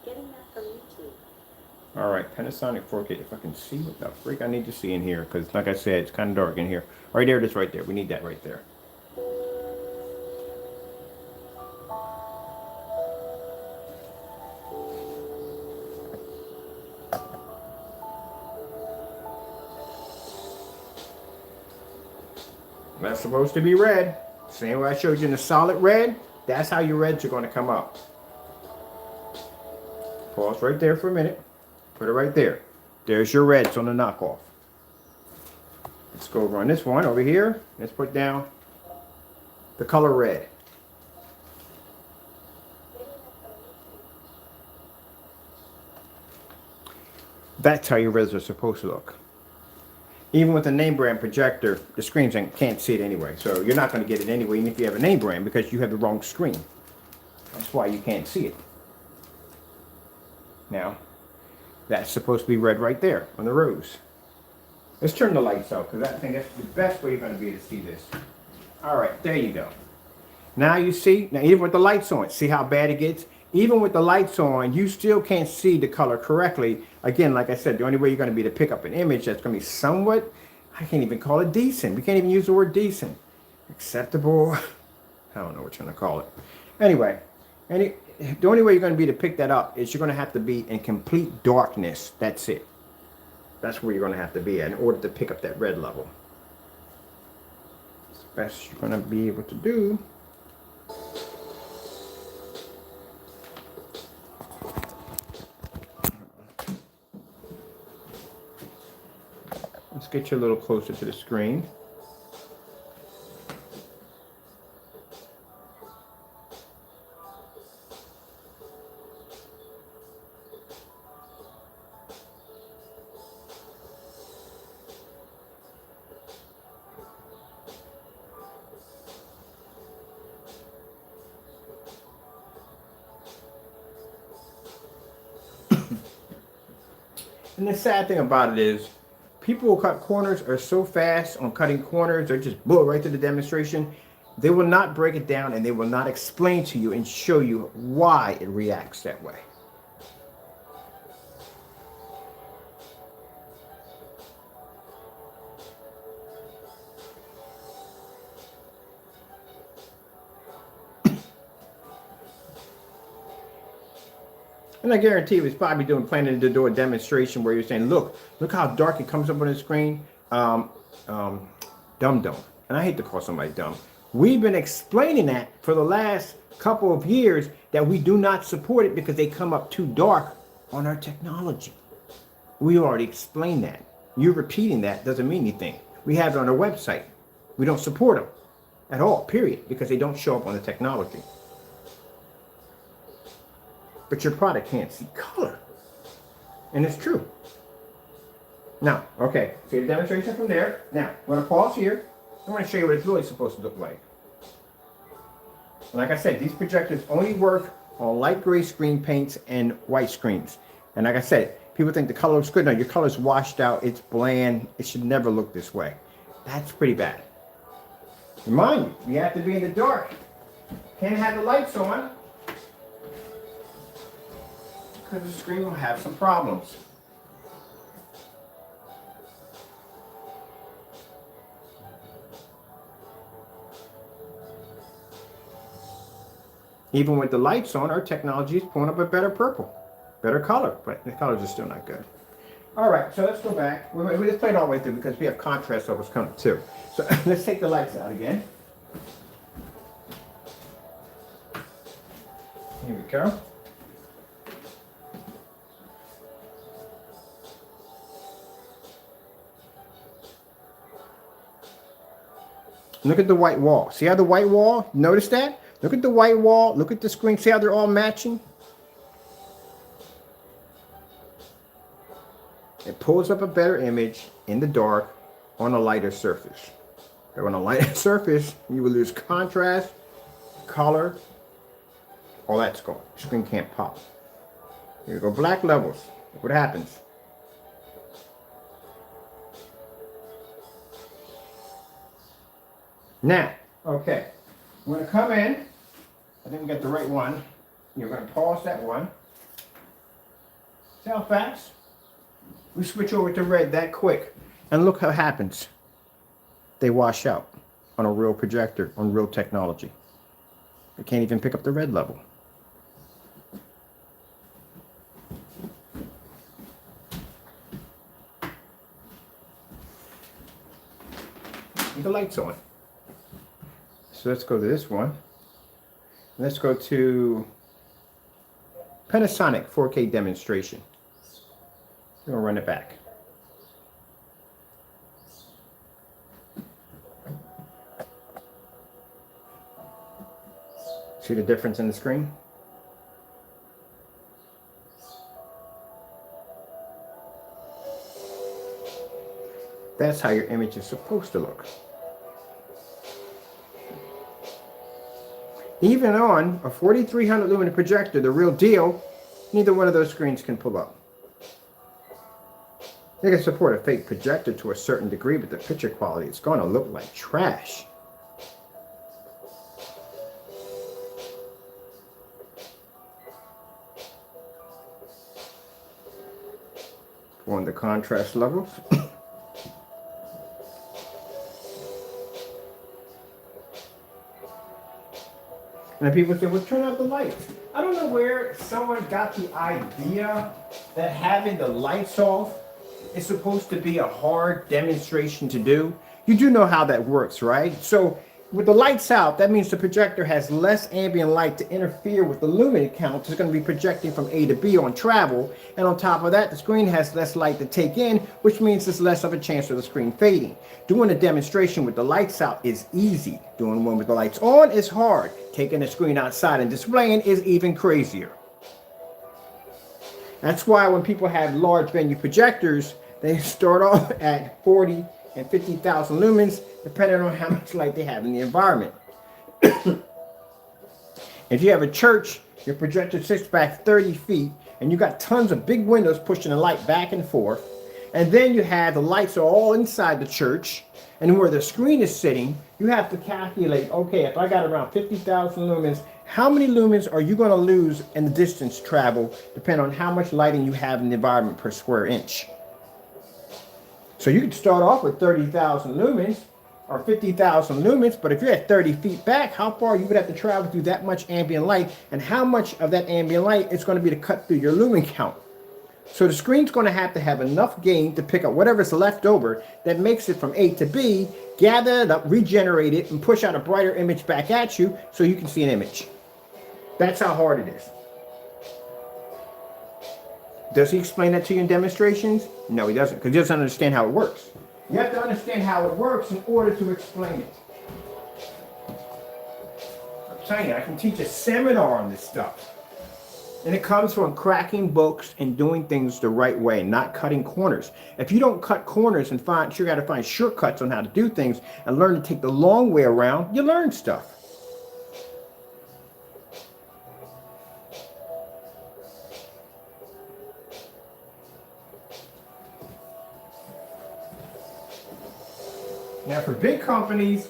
Getting that from YouTube. All right, Panasonic 4K. If I can see what the freak I need to see in here, because like I said, it's kind of dark in here. Right there, it is right there. We need that right there. That's supposed to be red. Same way I showed you in the solid red, that's how your reds are going to come up. Pause right there for a minute. Put it right there. There's your reds on the knockoff. Let's go over on this one over here. Let's put down the color red. That's how your reds are supposed to look. Even with a name brand projector, the screens can't see it anyway. So you're not going to get it anyway, even if you have a name brand, because you have the wrong screen. That's why you can't see it. Now, that's supposed to be red right there on the rows. Let's turn the lights out, because I think that's the best way you're going to be able to see this. All right, there you go. Now you see, now even with the lights on, see how bad it gets? Even with the lights on, you still can't see the color correctly. Again, like I said, the only way you're going to be to pick up an image that's going to be somewhat, I can't even call it decent. We can't even use the word decent. Acceptable. I don't know what you're going to call it. Anyway, the only way you're going to be to pick that up is you're going to have to be in complete darkness. That's it. That's where you're going to have to be at in order to pick up that red level. It's the best you're going to be able to do. Let's get you a little closer to the screen. And the sad thing about it is, people who cut corners are so fast on cutting corners, they just blow right to the demonstration. They will not break it down, and they will not explain to you and show you why it reacts that way. And I guarantee you, it's probably planning to do a demonstration where you're saying, look how dark it comes up on the screen. Dumb. And I hate to call somebody dumb. We've been explaining that for the last couple of years, that we do not support it because they come up too dark on our technology. We already explained that. You repeating that doesn't mean anything. We have it on our website. We don't support them at all, period, because they don't show up on the technology. But your product can't see color. And it's true. Now, okay, see the demonstration from there. Now, I'm going to pause here. I'm going to show you what it's really supposed to look like. Like I said, these projectors only work on light gray screen paints and white screens. And like I said, people think the color looks good. No, your color's washed out. It's bland. It should never look this way. That's pretty bad. Remind you, you have to be in the dark. Can't have the lights on, because the screen will have some problems. Even with the lights on, our technology is pulling up a better purple, better color, but the colors are still not good. All right, so let's go back. We just played all the way through because we have contrast levels coming too. So let's take the lights out again. Here we go. Look at the white wall. See how the white wall, notice that? Look at the white wall, look at the screen, see how they're all matching? It pulls up a better image in the dark on a lighter surface. But on a lighter surface, you will lose contrast, color, all that's gone. The screen can't pop. Here we go, black levels. Look what happens. Now, okay, I'm going to come in. I think we got the right one. You're going to pause that one. See how fast? We switch over to red that quick. And look how it happens. They wash out on a real projector, on real technology. They can't even pick up the red level. Leave the lights on. So let's go to this one. Let's go to Panasonic 4K demonstration. We're going to run it back. See the difference in the screen? That's how your image is supposed to look. Even on a 4300 lumen projector, the real deal, neither one of those screens can pull up. They can support a fake projector to a certain degree, but the picture quality is going to look like trash. On the contrast levels. And people say, well, turn out the lights. I don't know where someone got the idea that having the lights off is supposed to be a hard demonstration to do. You do know how that works, right? So with the lights out, that means the projector has less ambient light to interfere with the lumen count. It's going to be projecting from A to B on travel. And on top of that, the screen has less light to take in, which means there's less of a chance of the screen fading. Doing a demonstration with the lights out is easy. Doing one with the lights on is hard. Taking the screen outside and displaying is even crazier. That's why when people have large venue projectors, they start off at 40 and 50,000 lumens, depending on how much light they have in the environment. If you have a church, your projector sits back 30 feet, and you got tons of big windows pushing the light back and forth, and then you have the lights are all inside the church, and where the screen is sitting, you have to calculate, okay, if I got around 50,000 lumens, how many lumens are you going to lose in the distance travel, depending on how much lighting you have in the environment per square inch. So you could start off with 30,000 lumens or 50,000 lumens, but if you're at 30 feet back, how far you would have to travel through that much ambient light, and how much of that ambient light is going to be to cut through your lumen count. So the screen's going to have enough gain to pick up whatever's left over that makes it from A to B, gather it up, regenerate it, and push out a brighter image back at you so you can see an image. That's how hard it is. Does he explain that to you in demonstrations? No, he doesn't, because he doesn't understand how it works. You have to understand how it works in order to explain it. I'm telling you, I can teach a seminar on this stuff. And it comes from cracking books and doing things the right way, not cutting corners. If you don't cut corners and you got to find shortcuts on how to do things and learn to take the long way around, you learn stuff. Now for big companies,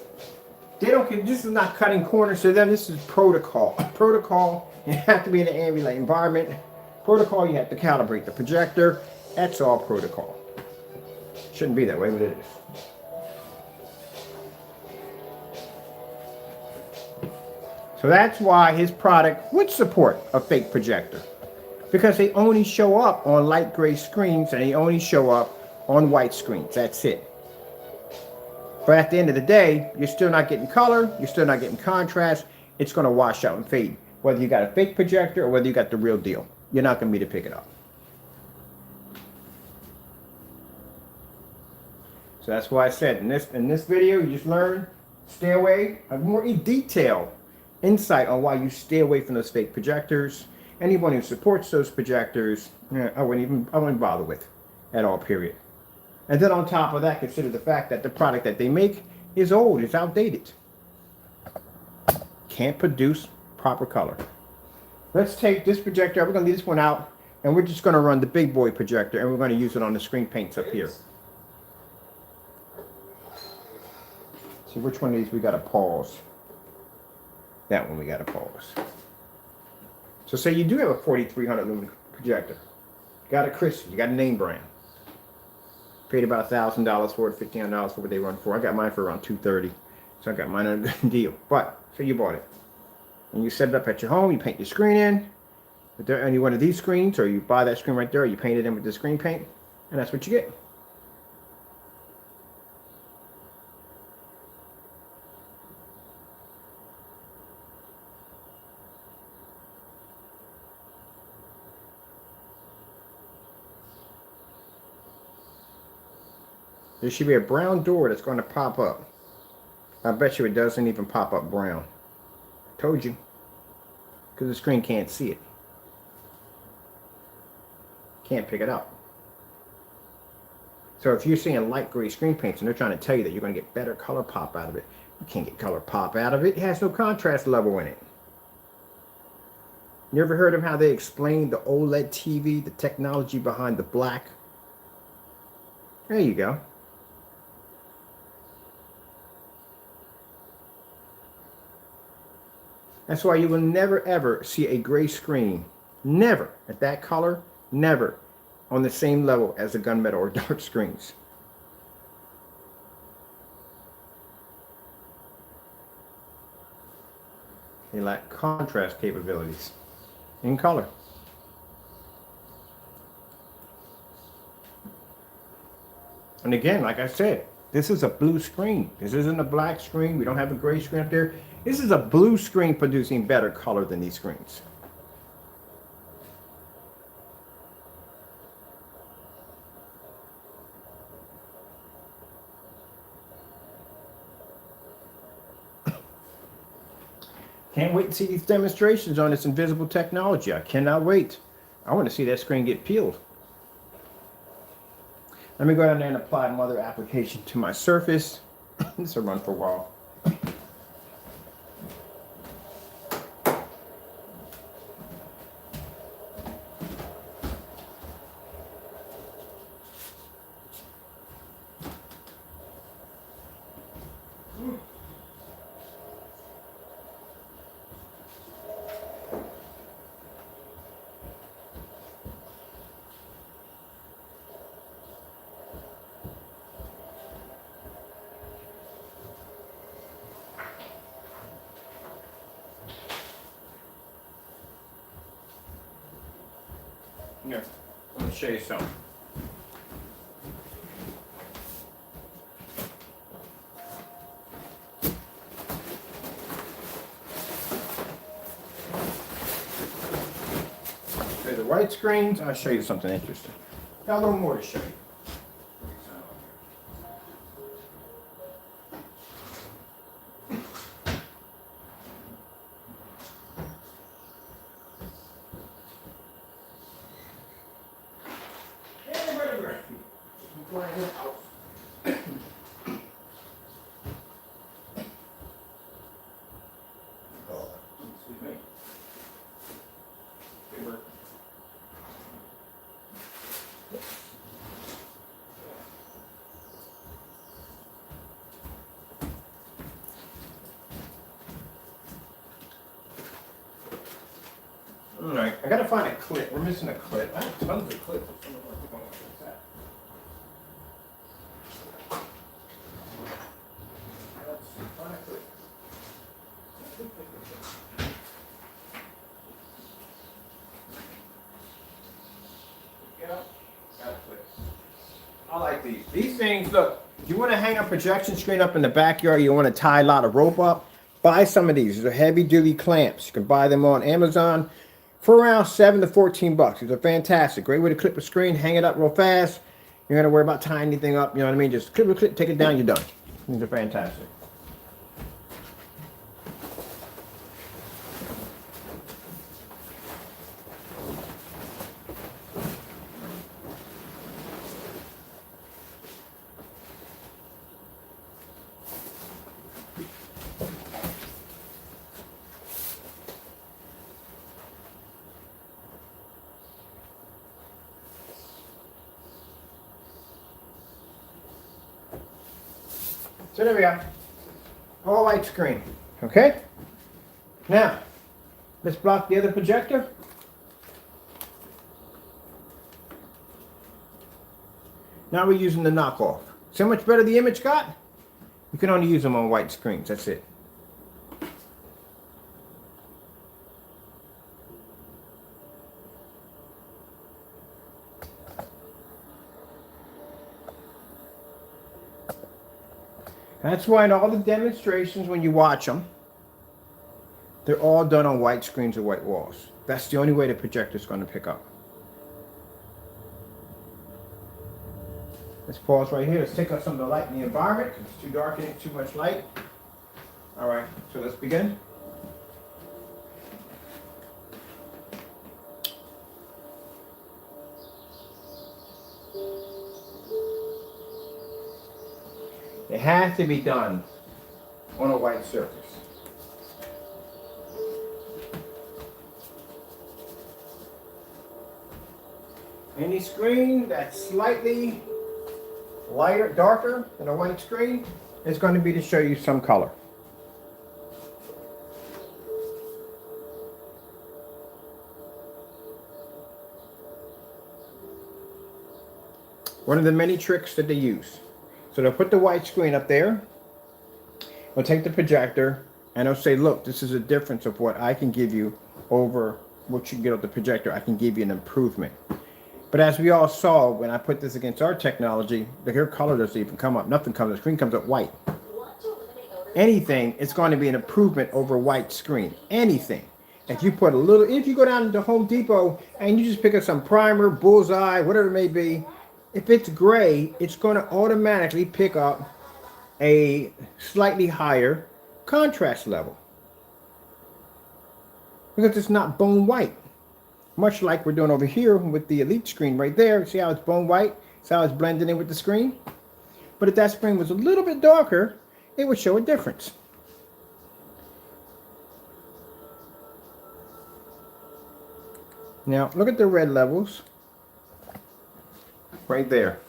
they don't get, this is not cutting corners to them, this is protocol. Protocol, you have to be in an ambient environment. Protocol, you have to calibrate the projector. That's all protocol. Shouldn't be that way, but it is. So that's why his product would support a fake projector. Because they only show up on light gray screens and they only show up on white screens. That's it. But at the end of the day, you're still not getting color, you're still not getting contrast. It's going to wash out and fade. Whether you got a fake projector or whether you got the real deal. You're not going to be able to pick it up. So that's why I said in this video, you just learn, stay away, a more detailed insight on why you stay away from those fake projectors. Anyone who supports those projectors, I wouldn't bother with at all, period. And then on top of that, consider the fact that the product that they make is old, it's outdated. Can't produce proper color. Let's take this projector, we're going to leave this one out, and we're just going to run the big boy projector, and we're going to use it on the screen paints up here. See which one of these we got to pause. That one we got to pause. So say you do have a 4300 lumen projector. Got a crystal, you got a name brand. Paid about $1,000 for it, $1,500 for what they run for. I got mine for around $230, so I got mine on a good deal. But so you bought it, and you set it up at your home. You paint your screen in with any one of these screens, or you buy that screen right there. Or you paint it in with the screen paint, and that's what you get. There should be a brown door that's going to pop up. I bet you it doesn't even pop up brown. Told you. Because the screen can't see it. Can't pick it up. So if you're seeing light gray screen paints and they're trying to tell you that you're going to get better color pop out of it, you can't get color pop out of it. It has no contrast level in it. You ever heard of how they explain the OLED TV, the technology behind the black? There you go. That's why you will never ever see a gray screen, never at that color, never on the same level as the gunmetal or dark screens. They lack contrast capabilities in color. And again, like I said, this is a blue screen. This isn't a black screen. We don't have a gray screen up there. This is a blue screen producing better color than these screens. Can't wait to see these demonstrations on this invisible technology. I cannot wait. I want to see that screen get peeled. Let me go down there and apply another application to my surface. This will run for a while. Here, let me show you something. Okay, the white screens, I'll show you something interesting. Got a little more to show you. before I get out. Oh, excuse me. Paper. All right, I gotta find a clip. We're missing a clip. I have tons of clips. Let's see, find a clip. Get up. Got a clip. I like these. These things, look, if you want to hang a projection screen up in the backyard, you want to tie a lot of rope up, buy some of these. These are heavy duty clamps. You can buy them on Amazon for around 7 to 14 bucks. These are fantastic. Great way to clip a screen, hang it up real fast. You're going to worry about tying anything up, you know what I mean? Just clip, take it down, you're done. These are fantastic. So there we go. All white screen. Okay? Now, let's block the other projector. Now we're using the knockoff. See how much better the image got? You can only use them on white screens. That's it. That's why in all the demonstrations, when you watch them, they're all done on white screens or white walls. That's the only way the projector's going to pick up. Let's pause right here. Let's take out some of the light in the environment because it's too dark and it's too much light. All right, so let's begin. It has to be done on a white surface. Any screen that's slightly lighter, darker than a white screen is going to be to show you some color. One of the many tricks that they use. So they'll put the white screen up there, they'll take the projector, and they'll say, look, this is a difference of what I can give you over what you get off the projector. I can give you an improvement. But as we all saw, when I put this against our technology, the hair color doesn't even come up. Nothing comes up. The screen comes up white. Anything, it's going to be an improvement over white screen. Anything. If you put a little, if you go down to Home Depot and you just pick up some primer, bullseye, whatever it may be, if it's gray, it's going to automatically pick up a slightly higher contrast level. Because it's not bone white. Much like we're doing over here with the Elite screen right there. See how it's bone white? See how it's blending in with the screen? But if that screen was a little bit darker, it would show a difference. Now, look at the red levels. Right there.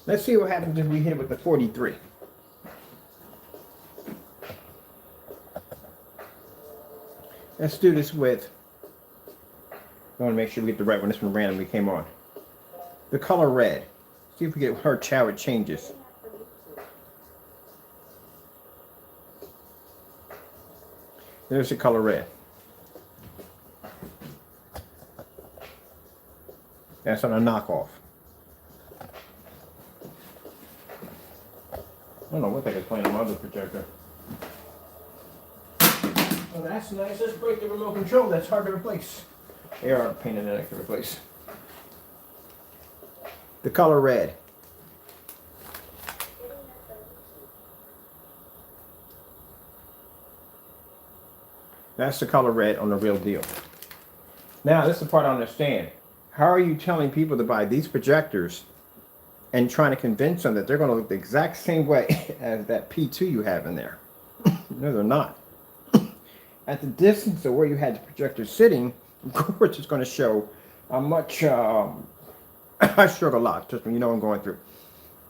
Let's see what happens if we hit it with the 43. Let's do this with, I want to make sure we get the right one. This one randomly came on. The color red. See if we get how it changes. There's the color red. That's on a knockoff. I don't know what they could play on my other projector. Well, that's nice. Let's break the remote control. That's hard to replace. They are a pain in the neck to replace. The color red. That's the color red on the real deal. Now, this is the part I understand. How are you telling people to buy these projectors and trying to convince them that they're going to look the exact same way as that P2 you have in there? No, they're not. At the distance of where you had the projector sitting, of course, it's going to show a much, I struggle a lot, just when you know what I'm going through.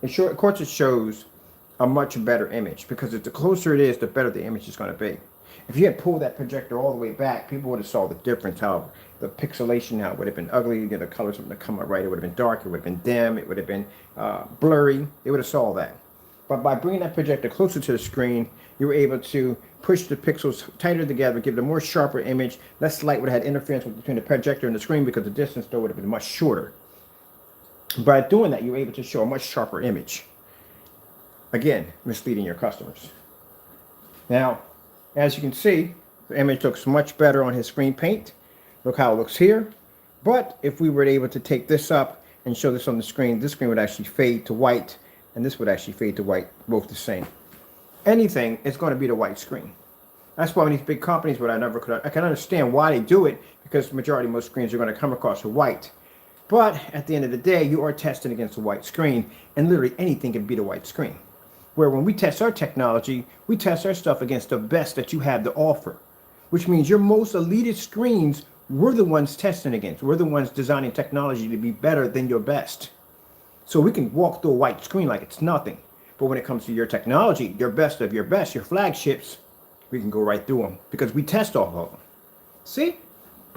Of course, it shows a much better image, because the closer it is, the better the image is going to be. If you had pulled that projector all the way back, people would have saw the difference, how the pixelation, how it would have been ugly, the colors wouldn't have come out right, it would have been dark, it would have been dim, it would have been blurry, they would have saw that. But by bringing that projector closer to the screen, you were able to push the pixels tighter together, give it a more sharper image. Less light would have had interference between the projector and the screen, because the distance though would have been much shorter. By doing that, you were able to show a much sharper image. Again, misleading your customers. Now, as you can see, the image looks much better on his screen paint. Look how it looks here. But if we were able to take this up and show this on the screen, this screen would actually fade to white, and this would actually fade to white, both the same. Anything, it's going to be the white screen. That's why when these big companies, I can understand why they do it, because the majority of most screens are going to come across a white. But at the end of the day, you are testing against a white screen, and literally anything can beat a white screen. Where when we test our technology, we test our stuff against the best that you have to offer, which means your most elitist screens, we're the ones testing against. We're the ones designing technology to be better than your best. So we can walk through a white screen like it's nothing. But when it comes to your technology, your best of your best, your flagships, we can go right through them, because we test off of them. See?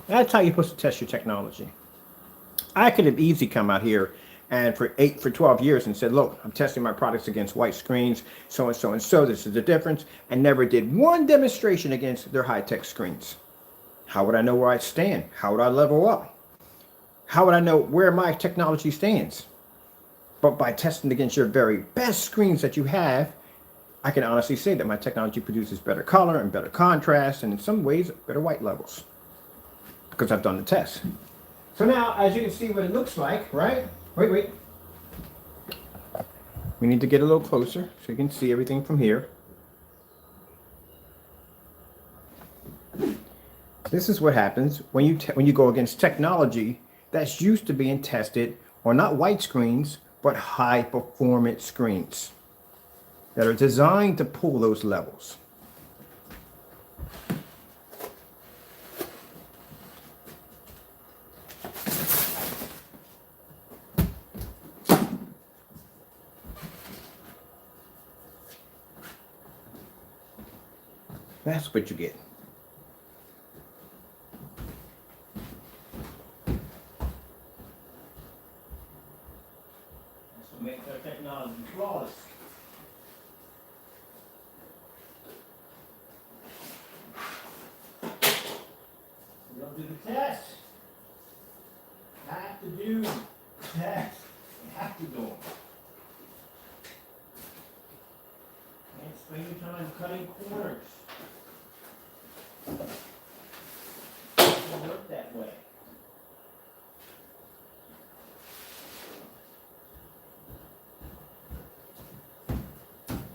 That's how you're supposed to test your technology. I could have easily come out here and for 12 years and said, look, I'm testing my products against white screens, so and so and so, this is the difference, and never did one demonstration against their high-tech screens. How would I know where I stand? How would I level up? How would I know where my technology stands? But by testing against your very best screens that you have, I can honestly say that my technology produces better color and better contrast, and in some ways, better white levels, because I've done the test. So now, as you can see what it looks like, right? Wait. We need to get a little closer so you can see everything from here. This is what happens when you go against technology that's used to being tested on not white screens, but high performance screens that are designed to pull those levels. That's what you get. That's what makes our technology flawless. We don't do the test. Have to do the test. You have to do them. Can't spend your time cutting corners. It doesn't work that way.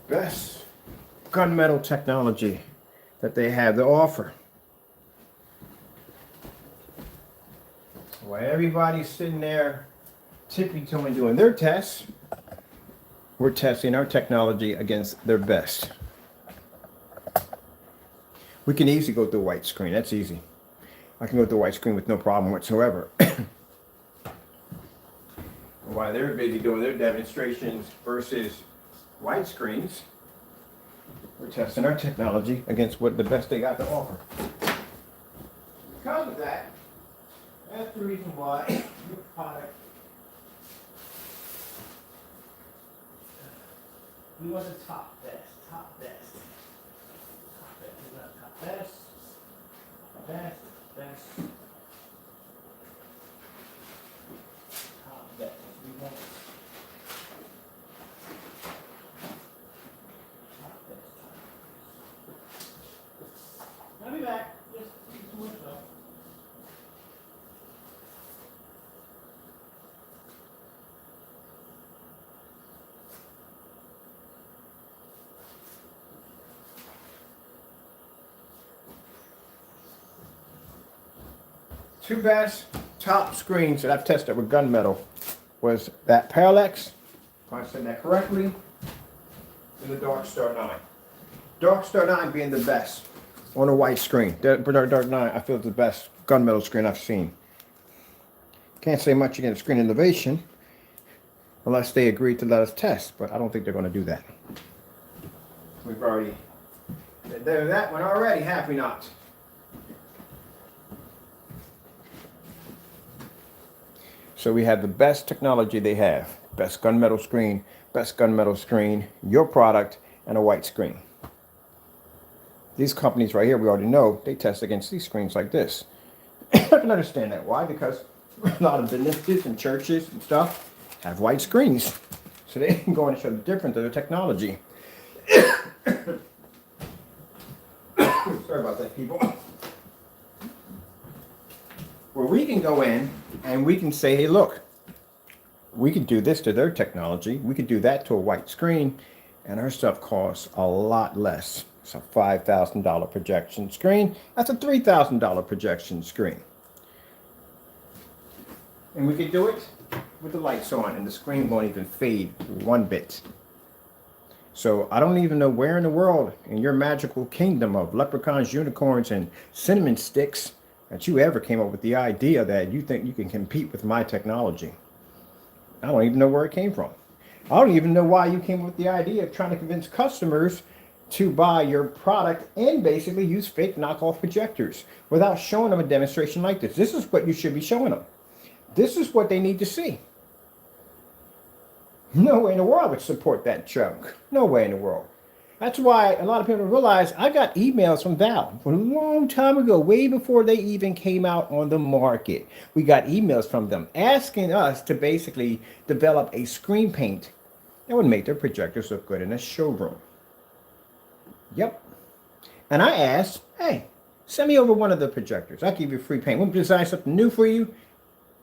Best gunmetal technology that they have to offer. So while everybody's sitting there tippy-toeing doing their tests, we're testing our technology against their best. We can easily go through a white screen. That's easy. I can go through a white screen with no problem whatsoever. While they're busy doing their demonstrations versus white screens, we're testing our technology against what the best they got to offer. Because of that, that's the reason why your product, we want the top best. Best. Top best. We want top best. I'll be back. Just some more stuff. two best top screens that I've tested with gunmetal was that Parallax, if I said that correctly, and the Dark Star 9. Dark Star 9 being the best on a white screen. The Dark 9, I feel, is the best gunmetal screen I've seen. Can't say much against Screen Innovation unless they agree to let us test, but I don't think they're going to do that. We've already did that one already, have we not? So we have the best technology they have. Best gunmetal screen, your product, and a white screen. These companies right here, we already know, they test against these screens like this. I can understand that. Why? Because a lot of businesses and churches and stuff have white screens. So they can go and show the difference of the technology. Sorry about that, people. Where we can go in and we can say, hey, look, we can do this to their technology. We could do that to a white screen, and our stuff costs a lot less. It's a $5,000 projection screen. That's a $3,000 projection screen. And we could do it with the lights on, and the screen won't even fade one bit. So I don't even know where in the world, in your magical kingdom of leprechauns, unicorns, and cinnamon sticks, that you ever came up with the idea that you think you can compete with my technology. I don't even know where it came from. I don't even know why you came up with the idea of trying to convince customers to buy your product and basically use fake knockoff projectors without showing them a demonstration like this. This is what you should be showing them. This is what they need to see. No way in the world I would support that junk. No way in the world. That's why a lot of people realize I got emails from Valve a long time ago, way before they even came out on the market. We got emails from them asking us to basically develop a screen paint that would make their projectors look good in a showroom. Yep. And I asked, hey, send me over one of the projectors. I'll give you free paint. We'll design something new for you.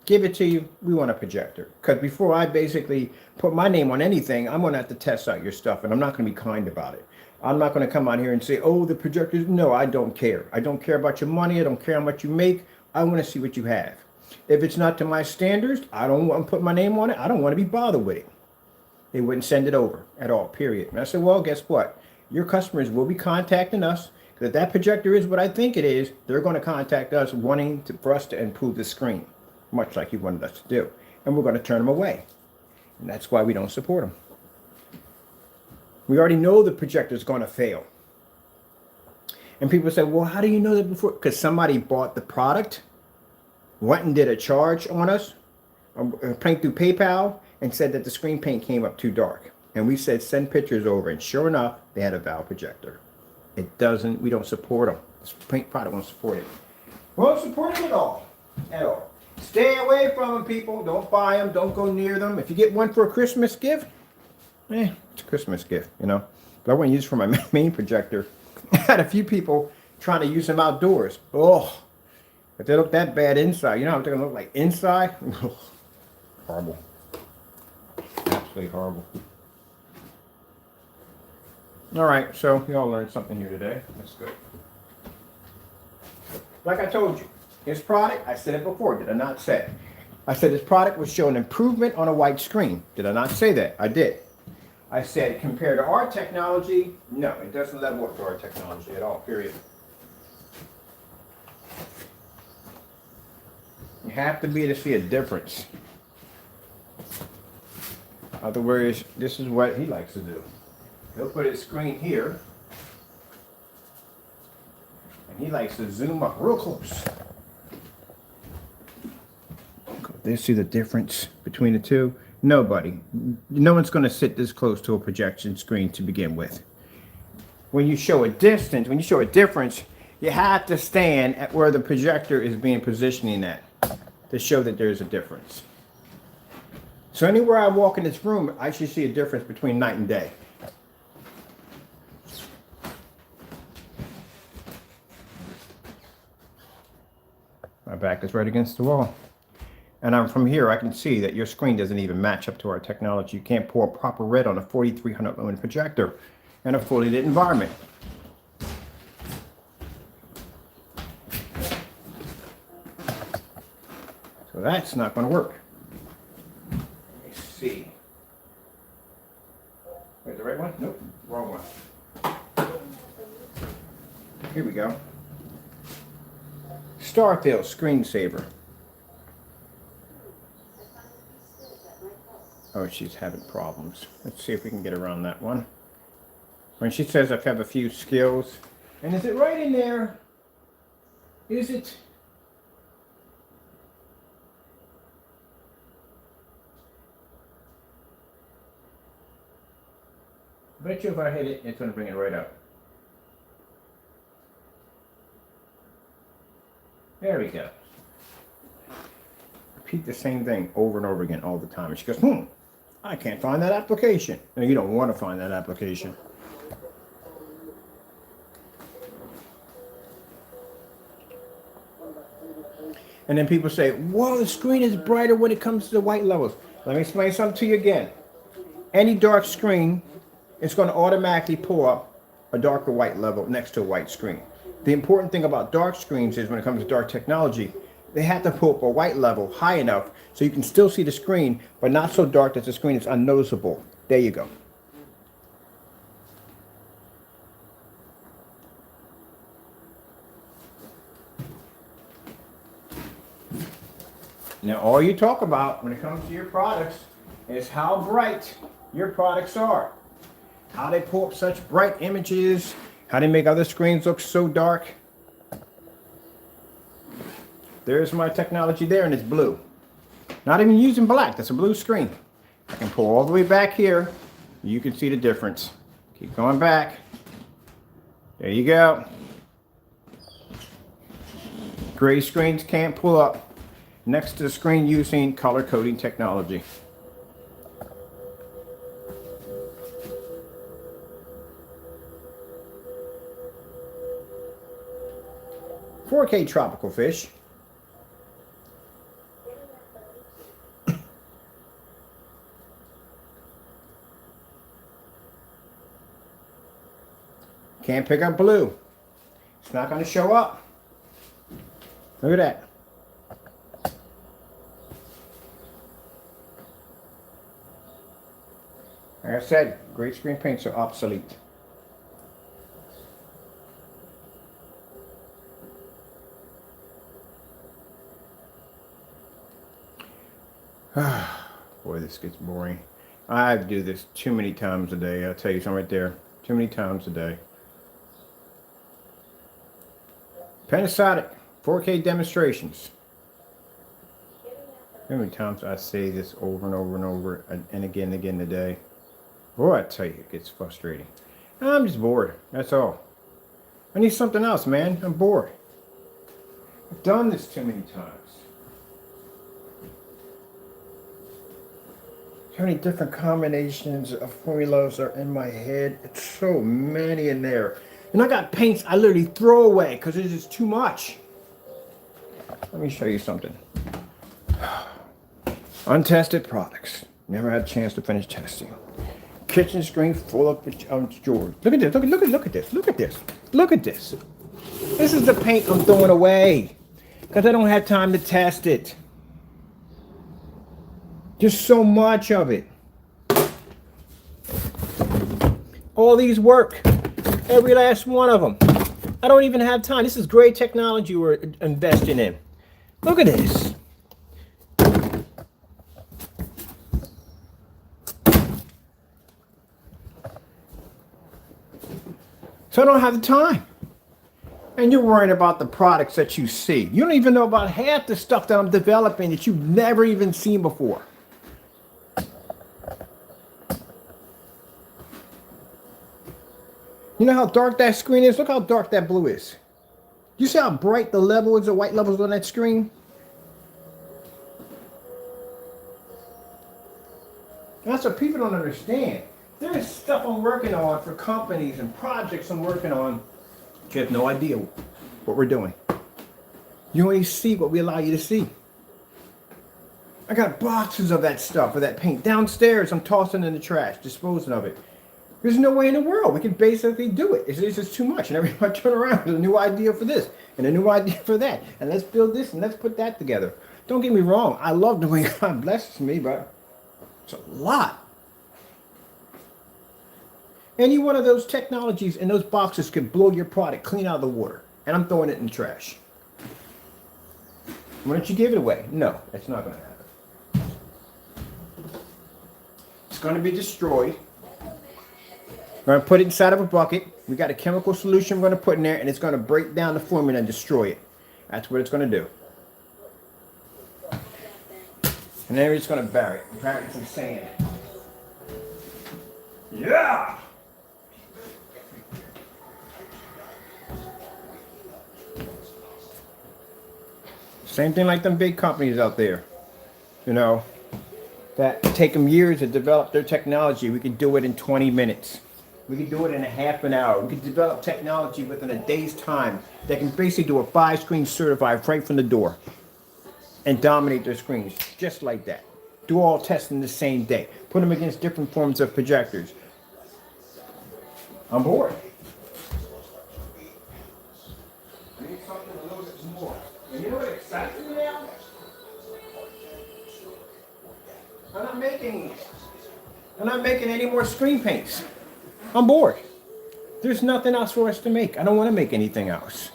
Give it to you. We want a projector. Because before I basically put my name on anything, I'm going to have to test out your stuff. And I'm not going to be kind about it. I'm not going to come out here and say, oh, the projectors. No, I don't care. I don't care about your money. I don't care how much you make. I want to see what you have. If it's not to my standards, I don't want to put my name on it. I don't want to be bothered with it. They wouldn't send it over at all, period. And I said, well, guess what? Your customers will be contacting us. Because if that projector is what I think it is, they're going to contact us wanting for us to improve the screen. Much like you wanted us to do. And we're going to turn them away. And that's why we don't support them. We already know the projector is going to fail. And people say, well, how do you know that before? Because somebody bought the product, went and did a charge on us, paying through PayPal, and said that the screen paint came up too dark. And we said, send pictures over. And sure enough, they had a Valve projector. It doesn't, we don't support them. This paint product won't support it. We won't support it at all. At all. Stay away from them, people. Don't buy them. Don't go near them. If you get one for a Christmas gift, it's a Christmas gift, you know. But I want to use it for my main projector. I had a few people trying to use them outdoors. Oh, if they look that bad inside, you know what they're going to look like inside? Horrible. Absolutely horrible. All right, so you all learned something here today. That's good. Like I told you, this product, I said it before, did I not say? I said this product would show an improvement on a white screen. Did I not say that? I did. I said compared to our technology, no, it doesn't level up to our technology at all, period. You have to be able to see a difference. In other words, this is what he likes to do. He'll put his screen here, and he likes to zoom up real close. Do you see the difference between the two? Nobody. No one's going to sit this close to a projection screen to begin with. When you show a distance, when you show a difference, you have to stand at where the projector is being positioning at to show that there's a difference. So anywhere I walk in this room, I should see a difference between night and day. My back is right against the wall. And I'm from here, I can see that your screen doesn't even match up to our technology. You can't pour proper red on a 4300 lumen projector in a fully lit environment. So that's not going to work. Let's see. Wait, the right one? Nope, wrong one. Here we go. Starfield screensaver. Oh, she's having problems. Let's see if we can get around that one. When she says I have a few skills. And is it right in there? Is it? I bet you if I hit it, it's going to bring it right up. There we go. Repeat the same thing over and over again all the time. And she goes, I can't find that application. No, you don't want to find that application. And then people say, well, the screen is brighter when it comes to the white levels. Let me explain something to you again. Any dark screen, it's going to automatically pull up a darker white level next to a white screen. The important thing about dark screens is when it comes to dark technology, they have to pull up a white level high enough so you can still see the screen, but not so dark that the screen is unnoticeable. There you go. Now, all you talk about when it comes to your products is how bright your products are. How they pull up such bright images, how they make other screens look so dark. There's my technology there, and it's blue. Not even using black, that's a blue screen. I can pull all the way back here. You can see the difference. Keep going back. There you go. Gray screens can't pull up next to the screen using color coding technology. "4K tropical fish." Can't pick up blue. It's not going to show up. Look at that. Like I said, great screen paints are obsolete. Boy, this gets boring. I do this too many times a day. I'll tell you something right there. Too many times a day. Panasonic 4K demonstrations. How many times I say this over and over and over and again today. Boy, I tell you, it gets frustrating. I'm just bored. That's all. I need something else, man. I'm bored. I've done this too many times. How many different combinations of formulas are in my head? It's so many in there. And I got paints I literally throw away because it's just too much. Let me show you something. Untested products. Never had a chance to finish testing. Kitchen screen full of drawers. Look at this. Look at this. Look at this. Look at this. This is the paint I'm throwing away because I don't have time to test it. Just so much of it. All these work. Every last one of them. I don't even have time. This is great technology we're investing in. Look at this. So I don't have the time. And you're worrying about the products that you see. You don't even know about half the stuff that I'm developing that you've never even seen before. You know how dark that screen is? Look how dark that blue is. You see how bright the level is, the white levels on that screen? And that's what people don't understand. There's stuff I'm working on for companies and projects I'm working on. You have no idea what we're doing. You only see what we allow you to see. I got boxes of that stuff, of that paint. Downstairs, I'm tossing in the trash, disposing of it. There's no way in the world we can basically do it. It's just too much. And every time I turn around, there's a new idea for this and a new idea for that. And let's build this and let's put that together. Don't get me wrong. I love the way God blesses me, but it's a lot. Any one of those technologies in those boxes could blow your product clean out of the water. And I'm throwing it in the trash. Why don't you give it away? No, that's not going to happen. It's going to be destroyed. We're going to put it inside of a bucket. We got a chemical solution we're going to put in there, and it's going to break down the formula and destroy it. That's what it's going to do. And then we're just going to bury it. Bury it in some sand. Yeah! Same thing like them big companies out there, you know, that take them years to develop their technology. We can do it in 20 minutes. We can do it in a half an hour. We can develop technology within a day's time that can basically do a 5-screen certified right from the door and dominate their screens just like that. Do all testing the same day. Put them against different forms of projectors. I'm bored. I need something a little bit more. And you know what excites me now? I'm not making any more screen paints. I'm bored. There's nothing else for us to make. I don't want to make anything else.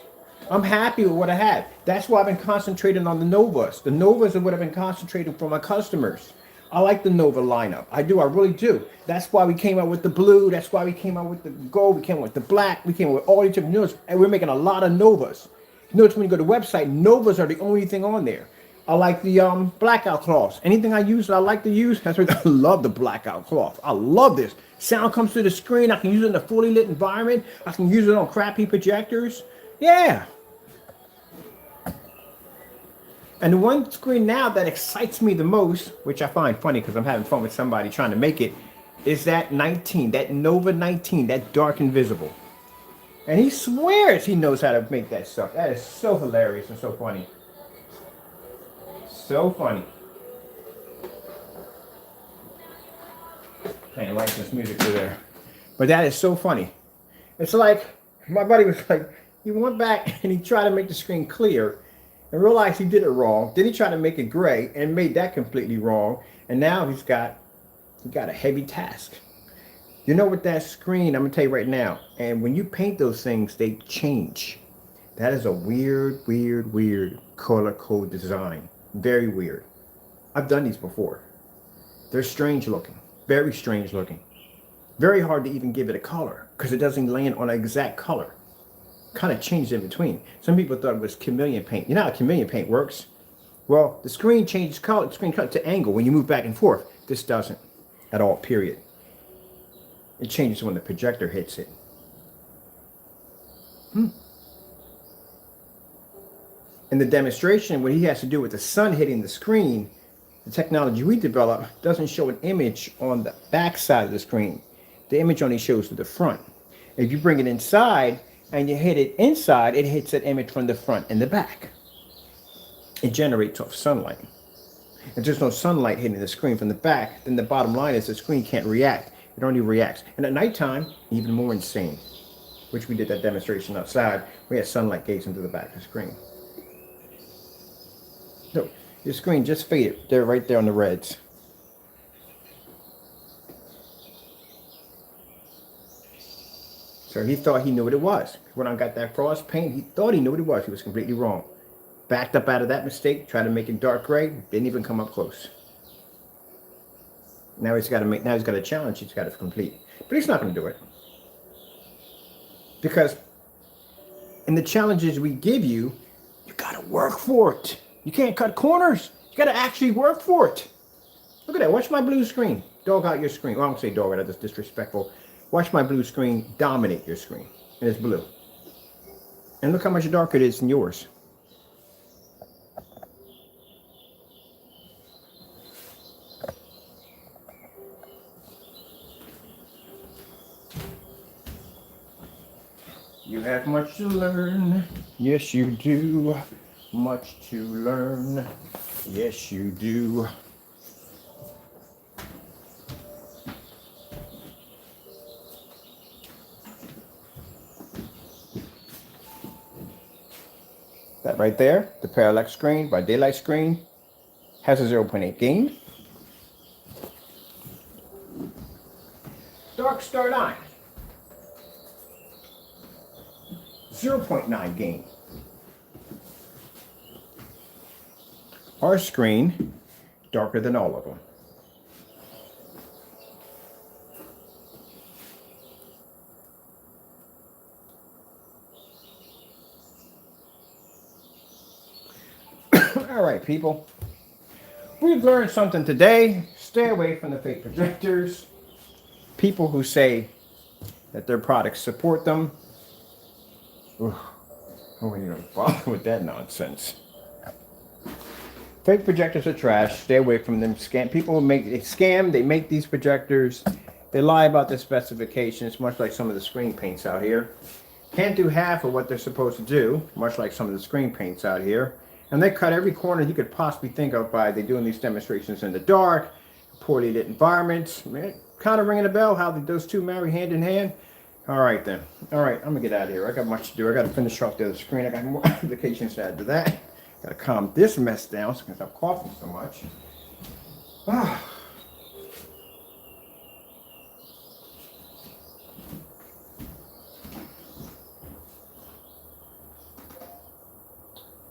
I'm happy with what I have. That's why I've been concentrating on the Novas. The Novas are what I've been concentrating for my customers. I like the Nova lineup. I do. I really do. That's why we came out with the blue. That's why we came out with the gold. We came out with the black. We came out with all these different Novas. And we're making a lot of Novas. Notice when you go to the website, Novas are the only thing on there. I like the blackout cloths. Anything I use that I like to use, that's what I love the blackout cloth. I love this. Sound comes through the screen. I can use it in a fully lit environment. I can use it on crappy projectors. Yeah. And the one screen now that excites me the most, which I find funny because I'm having fun with somebody trying to make it, is that 19, that Nova 19, that dark invisible. And he swears he knows how to make that stuff. That is so hilarious and so funny. So funny. Playing licensed music through there. But that is so funny. It's like, my buddy was like, he went back and he tried to make the screen clear and realized he did it wrong. Then he tried to make it gray and made that completely wrong. And now he got a heavy task. You know, with that screen, I'm going to tell you right now, and when you paint those things, they change. That is a weird, weird, weird color code design. Very weird. I've done these before. They're strange looking. Very strange looking. Very hard to even give it a color because it doesn't land on an exact color. Kind of changed in between. Some people thought it was chameleon paint. You know how chameleon paint works? Well, the screen changes color, the screen cuts to angle when you move back and forth. This doesn't at all, period. It changes when the projector hits it. In the demonstration, what he has to do with the sun hitting the screen, the technology we develop doesn't show an image on the back side of the screen. The image only shows to the front. If you bring it inside and you hit it inside, it hits that image from the front and the back. It generates off sunlight. If there's no sunlight hitting the screen from the back, then the bottom line is the screen can't react. It only reacts. And at nighttime, even more insane, which we did that demonstration outside. We had sunlight gazing through the back of the screen. So your screen just faded. They're right there on the reds. So he thought he knew what it was. When I got that frost paint, he thought he knew what it was. He was completely wrong. Backed up out of that mistake, tried to make it dark gray, didn't even come up close. Now he's got a challenge he's got to complete. But he's not going to do it. Because in the challenges we give you, you got to work for it. You can't cut corners. You got to actually work for it. Look at that. Watch my blue screen. Dog out your screen. Well, I don't say dog out. That's disrespectful. Watch my blue screen dominate your screen. And it's blue. And look how much darker it is than yours. You have much to learn. Yes, you do. Much to learn. Yes, you do. That right there, the parallax screen by daylight screen, has a 0.8 gain. Dark Star 9, 0.9 gain. Our screen, darker than all of them. All right, people. We've learned something today. Stay away from the fake projectors. People who say that their products support them. Ooh, oh, you don't bother with that nonsense. Fake projectors are trash. Stay away from them. People who they make these projectors. They lie about the specifications, much like some of the screen paints out here. Can't do half of what they're supposed to do, much like some of the screen paints out here. And they cut every corner you could possibly think of by doing these demonstrations in the dark, poorly lit environments. Man, kind of ringing a bell how those two marry hand in hand. All right then. All right, I'm gonna get out of here. I got much to do. I got to finish off the other screen. I got more applications to add to that. Got to calm this mess down so I can stop coughing so much. Ah.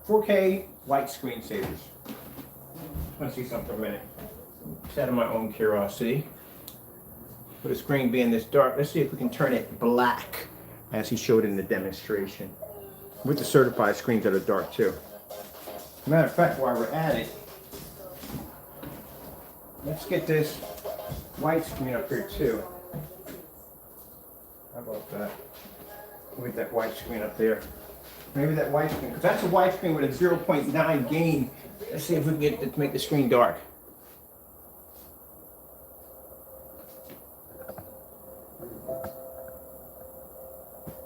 4K white screensavers. I want to see something for a minute. Just out of my own curiosity. With the screen being this dark, let's see if we can turn it black as he showed in the demonstration. With the certified screens that are dark too. Matter of fact, while we're at it, let's get this white screen up here too. How about that? With that white screen up there. Maybe that white screen, because that's a white screen with a 0.9 gain. Let's see if we can get it to make the screen dark.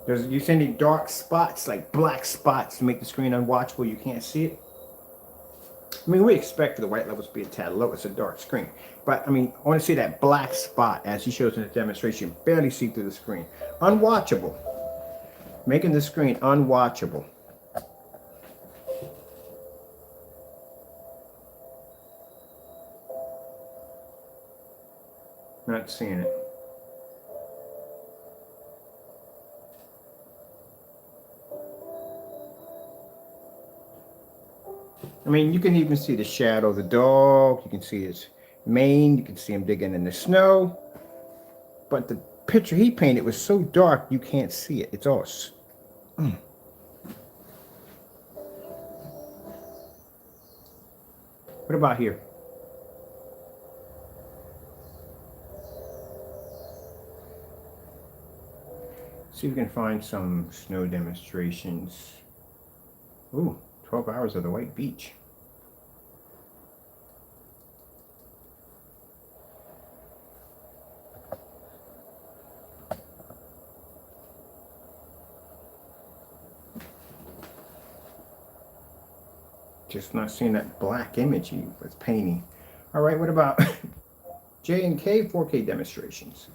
You see any dark spots, like black spots, to make the screen unwatchable? You can't see it. I mean, we expect the white levels to be a tad low. It's a dark screen. But, I mean, I want to see that black spot, as he shows in the demonstration. Barely see through the screen. Unwatchable. Making the screen unwatchable. Not seeing it. I mean, you can even see the shadow of the dog. You can see his mane. You can see him digging in the snow. But the picture he painted was so dark you can't see it. It's all. What about here? See if we can find some snow demonstrations. Ooh, 12 hours of the white beach. Just not seeing that black image he was painting. All right, what about J and K 4K demonstrations?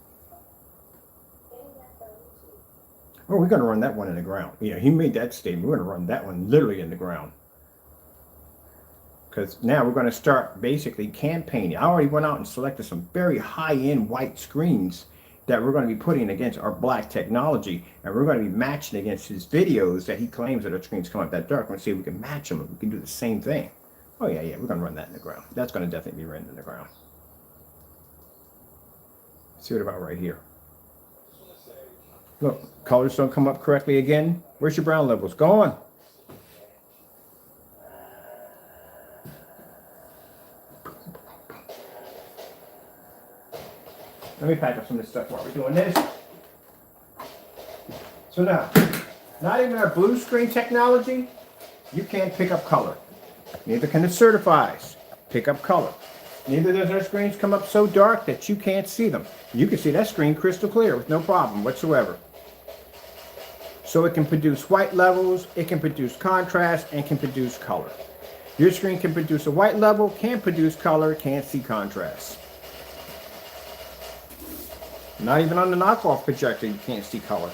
Oh, we're going to run that one in the ground. You know, he made that statement. We're going to run that one literally in the ground. Because now we're going to start basically campaigning. I already went out and selected some very high-end white screens that we're going to be putting against our black technology. And we're going to be matching against his videos that he claims that our screens come out that dark. We're going to see if we can match them. We can do the same thing. Oh, yeah, we're going to run that in the ground. That's going to definitely be run in the ground. Let's see what about right here. Look, colors don't come up correctly again. Where's your brown levels? Go on. Let me pack up some of this stuff while we're doing this. So now, not even our blue screen technology, you can't pick up color. Neither can the certifies pick up color. Neither does our screens come up so dark that you can't see them. You can see that screen crystal clear with no problem whatsoever. So it can produce white levels, it can produce contrast, and can produce color. Your screen can produce a white level, can't produce color, can't see contrast. Not even on the knockoff projector you can't see color.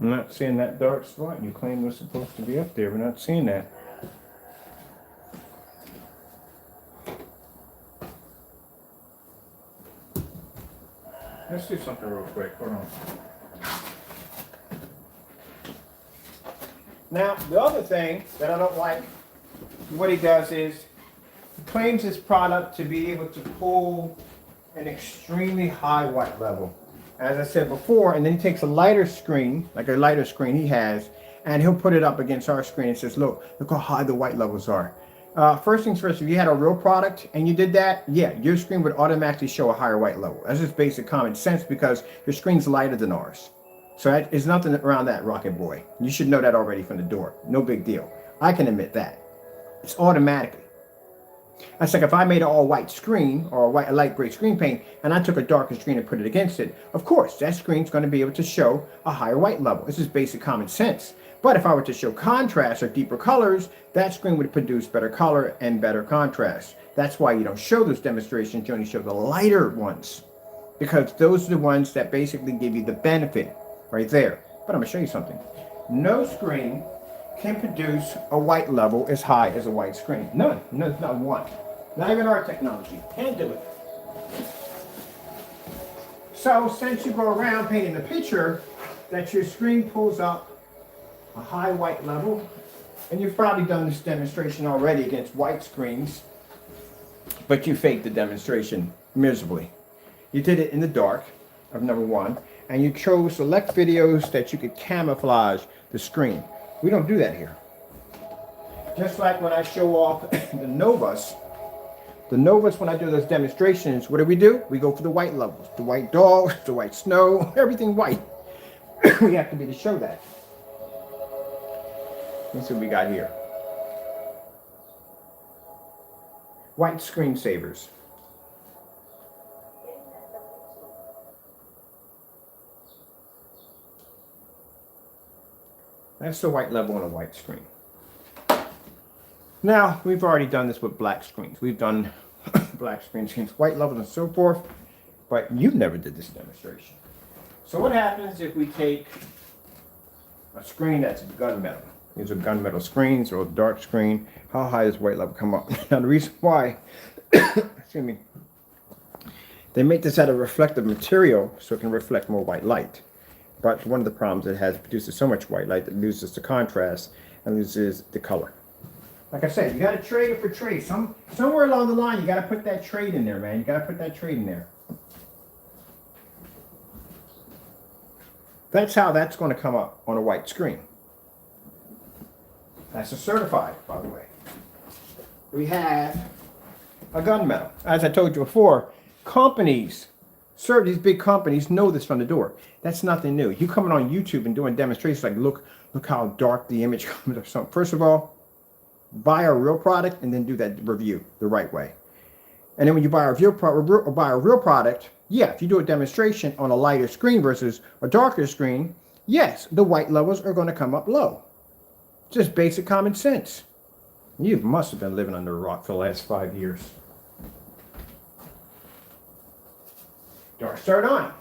I'm not seeing that dark spot. You claim was supposed to be up there. We're not seeing that. Let's do something real quick. Hold on. Now, the other thing that I don't like, what he does is, he claims his product to be able to pull an extremely high white level. As I said before, and then he takes a lighter screen, like a lighter screen he has, and he'll put it up against our screen and says, look how high the white levels are. First things first, if you had a real product and you did that, yeah, your screen would automatically show a higher white level. That's just basic common sense because your screen's lighter than ours. So there's nothing around that, Rocket Boy. You should know that already from the door. No big deal. I can admit that. It's automatically. That's like if I made an all-white screen or a light gray screen paint and I took a darker screen and put it against it, of course, that screen's going to be able to show a higher white level. This is basic common sense. But if I were to show contrast or deeper colors, that screen would produce better color and better contrast. That's why you don't show those demonstrations. You only show the lighter ones because those are the ones that basically give you the benefit right there. But I'm going to show you something. No screen can produce a white level as high as a white screen. None. No, not one. Not even our technology. Can't do it. So since you go around painting the picture that your screen pulls up a high white level, and you've probably done this demonstration already against white screens, but you faked the demonstration miserably. You did it in the dark of number one, and you chose select videos that you could camouflage the screen. We don't do that here. Just like when I show off the Novas, when I do those demonstrations, what do? We go for the white levels, the white dogs, the white snow, everything white. We have to be to show that. Let's see what we got here. White screensavers. That's the white level on a white screen. Now, we've already done this with black screens. We've done black screens against white levels and so forth, but you never did this demonstration. So what happens if we take a screen that's gunmetal? These are gunmetal screens or a dark screen. How high does white level come up? Now the reason why, excuse me, they make this out of reflective material so it can reflect more white light. But one of the problems it has, it produces so much white light that loses the contrast and loses the color. Like I said, you got to trade it for trade. Somewhere along the line, you got to put that trade in there, man. You got to put that trade in there. That's how that's going to come up on a white screen. That's a certified, by the way. We have a gunmetal. As I told you before, companies, these big companies know this from the door. That's nothing new. You coming on YouTube and doing demonstrations like, look how dark the image comes or something. First of all, buy a real product and then do that review the right way. And then when you buy a real product, yeah, if you do a demonstration on a lighter screen versus a darker screen, yes, the white levels are going to come up low. Just basic common sense. You must have been living under a rock for the last 5 years. Dark start on.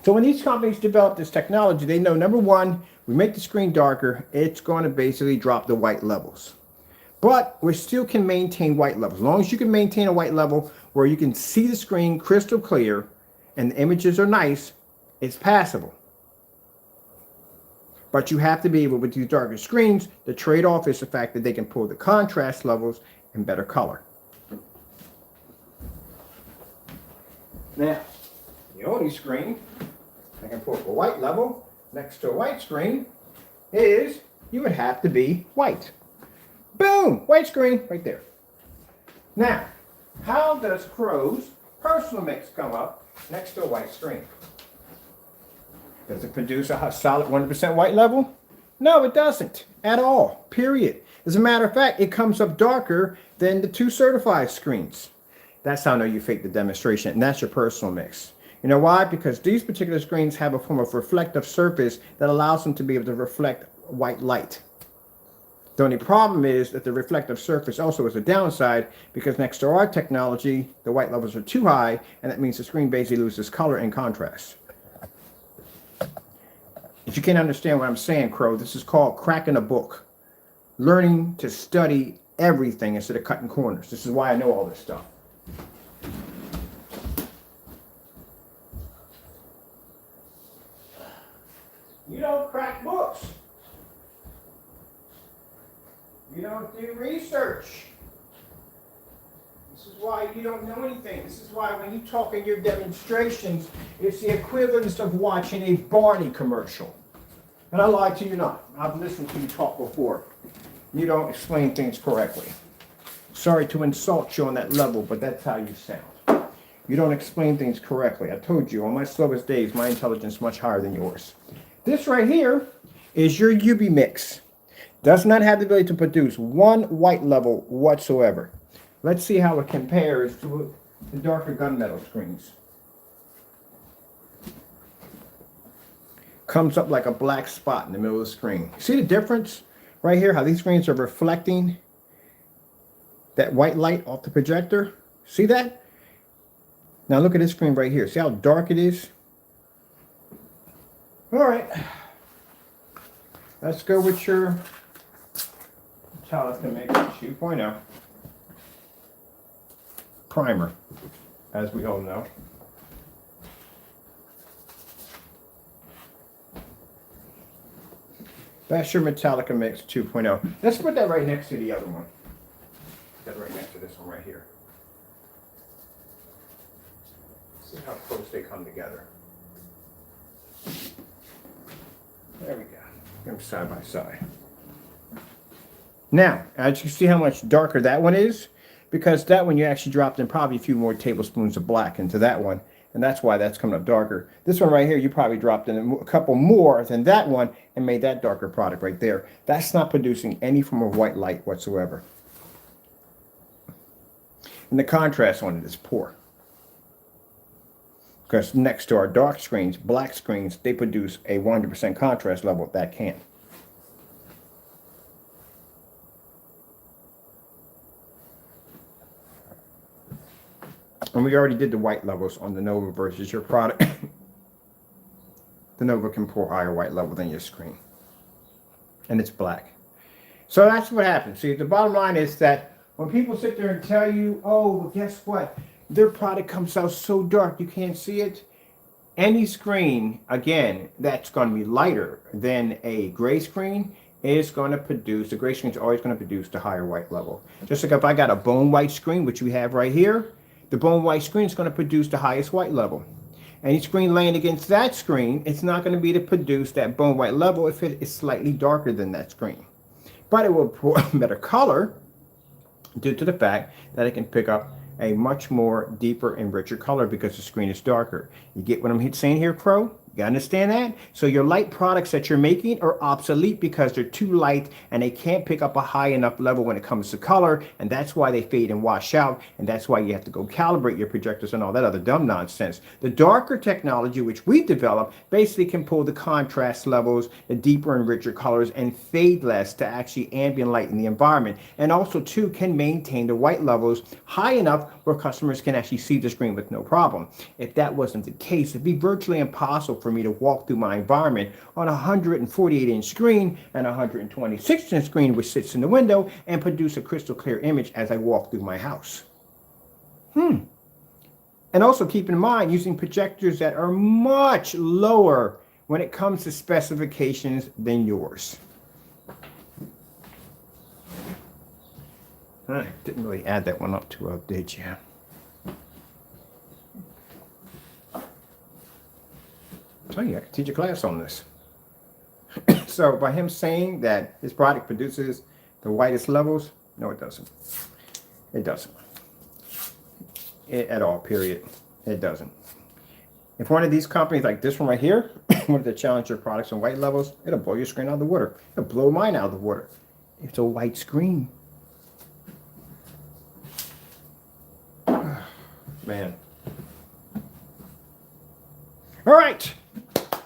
So when these companies develop this technology, they know, number one, we make the screen darker, it's going to basically drop the white levels. But we still can maintain white levels. As long as you can maintain a white level where you can see the screen crystal clear and the images are nice, it's passable. But you have to be able, with these darker screens, the trade-off is the fact that they can pull the contrast levels and better color. Now, the only screen I can put a white level next to a white screen is you would have to be white. Boom! White screen right there. Now, how does Crow's personal mix come up next to a white screen? Does it produce a solid 100% white level? No, it doesn't at all, period. As a matter of fact, it comes up darker than the two certified screens. That's how I know you fake the demonstration, and that's your personal mix. You know why? Because these particular screens have a form of reflective surface that allows them to be able to reflect white light. The only problem is that the reflective surface also is a downside because next to our technology, the white levels are too high, and that means the screen basically loses color and contrast. If you can't understand what I'm saying, Crow, this is called cracking a book. Learning to study everything instead of cutting corners. This is why I know all this stuff. You don't crack books. You don't do research. This is why you don't know anything. This is why when you talk in your demonstrations, it's the equivalent of watching a Barney commercial. And I lie to you not. I've listened to you talk before. You don't explain things correctly. Sorry to insult you on that level, but that's how you sound. You don't explain things correctly. I told you, on my slowest days, my intelligence is much higher than yours. This right here is your UV mix. Does not have the ability to produce one white level whatsoever. Let's see how it compares to the darker gunmetal screens. Comes up like a black spot in the middle of the screen. See the difference right here? How these screens are reflecting that white light off the projector. See that? Now look at this screen right here. See how dark it is? All right. Let's go with your Metallica Mix 2.0 primer, as we all know. That's your Metallica Mix 2.0. Let's put that right next to the other one. Put that right next to this one right here. See how close they come together. There we go. Get them side by side. Now, as you see how much darker that one is, because that one you actually dropped in probably a few more tablespoons of black into that one, and that's why that's coming up darker. This one right here, you probably dropped in a couple more than that one and made that darker product right there. That's not producing any form of white light whatsoever. And the contrast on it is poor. Because next to our dark screens, black screens, they produce a 100% contrast level that can. And we already did the white levels on the Nova versus your product. The Nova can pour higher white level than your screen. And it's black. So that's what happens. See, the bottom line is that when people sit there and tell you, oh, well, guess what? Their product comes out so dark you can't see it. Any screen, again, that's going to be lighter than a gray screen is going to produce, the gray screen is always going to produce the higher white level. Just like if I got a bone white screen, which we have right here, the bone white screen is going to produce the highest white level. Any screen laying against that screen, it's not going to be to produce that bone white level if it is slightly darker than that screen. But it will pour better color due to the fact that it can pick up a much more deeper and richer color because the screen is darker. You get what I'm saying here, Crow? You understand that? So your light products that you're making are obsolete because they're too light and they can't pick up a high enough level when it comes to color, and that's why they fade and wash out, and that's why you have to go calibrate your projectors and all that other dumb nonsense. The darker technology, which we developed, basically can pull the contrast levels, the deeper and richer colors, and fade less to actually ambient light in the environment, and also too can maintain the white levels high enough where customers can actually see the screen with no problem. If that wasn't the case, it'd be virtually impossible for me to walk through my environment on a 148-inch screen and a 126-inch screen which sits in the window and produce a crystal clear image as I walk through my house. And also keep in mind using projectors that are much lower when it comes to specifications than yours. I didn't really add that one up too well, did you? Tell you, I could teach a class on this. So by him saying that his product produces the whitest levels, no, it doesn't. It doesn't. At all, period. It doesn't. If one of these companies like this one right here wanted to challenge your products on white levels, it'll blow your screen out of the water. It'll blow mine out of the water. It's a white screen. Man. All right.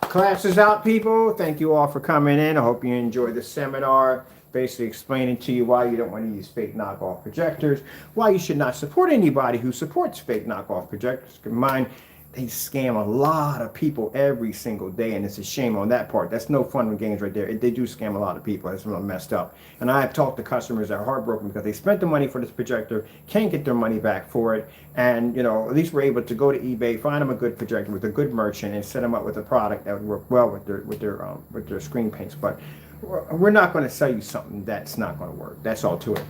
Class is out, people. Thank you all for coming in. I hope you enjoyed the seminar, basically explaining to you why you don't want to use fake knockoff projectors, why you should not support anybody who supports fake knockoff projectors. Keep in mind, they scam a lot of people every single day, and it's a shame on that part. That's no fun with games right there. They do scam a lot of people. That's really messed up. And I have talked to customers that are heartbroken because they spent the money for this projector, can't get their money back for it, and at least we're able to go to eBay, find them a good projector with a good merchant, and set them up with a product that would work well with their screen paints. But we're not going to sell you something that's not going to work. That's all to it.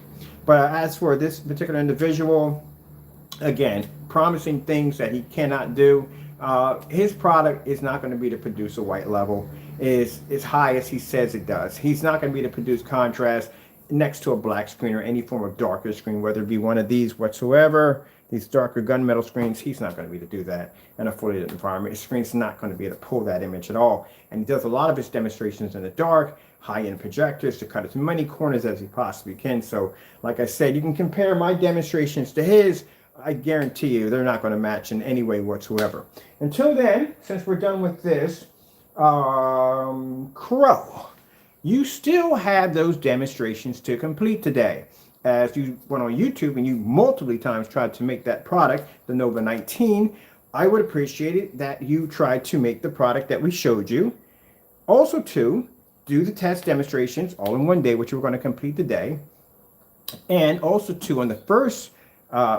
But as for this particular individual, again, promising things that he cannot do. His product is not going to be to produce a white level is as high as he says it does. He's not going to be to produce contrast next to a black screen or any form of darker screen, whether it be one of these whatsoever, these darker gunmetal screens. He's not going to be to do that in a fully lit environment. His screen's not going to be able to pull that image at all. And he does a lot of his demonstrations in the dark, high-end projectors to cut as many corners as he possibly can. So, like I said, you can compare my demonstrations to his. I guarantee you they're not going to match in any way whatsoever. Until then, since we're done with this, Crow, you still have those demonstrations to complete today. As you went on YouTube and you multiple times tried to make that product, the Nova 19, I would appreciate it that you tried to make the product that we showed you. Also, to do the test demonstrations all in one day, which we're going to complete today. And also, to on the first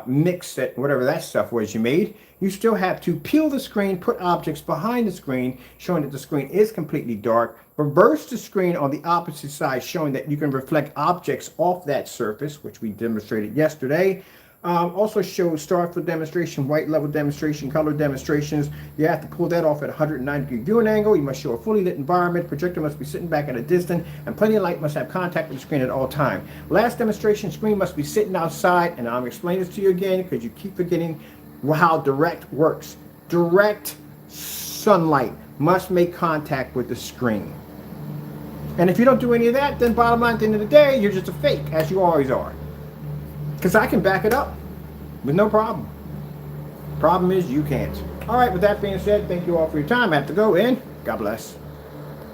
mix set, whatever that stuff was you made, you still have to peel the screen, put objects behind the screen, showing that the screen is completely dark, reverse the screen on the opposite side, showing that you can reflect objects off that surface, which we demonstrated yesterday. Also show star field demonstration, white level demonstration, color demonstrations. You have to pull that off at 190-degree viewing angle. You must show a fully lit environment. Projector must be sitting back at a distance, and plenty of light must have contact with the screen at all times. Last demonstration, screen must be sitting outside, and I'll explain this to you again because you keep forgetting how direct works. Direct sunlight must make contact with the screen. And if you don't do any of that, then bottom line, at the end of the day, you're just a fake, as you always are. Because I can back it up with no problem. Problem is you can't. All right, with that being said, thank you all for your time. I have to go, and God bless.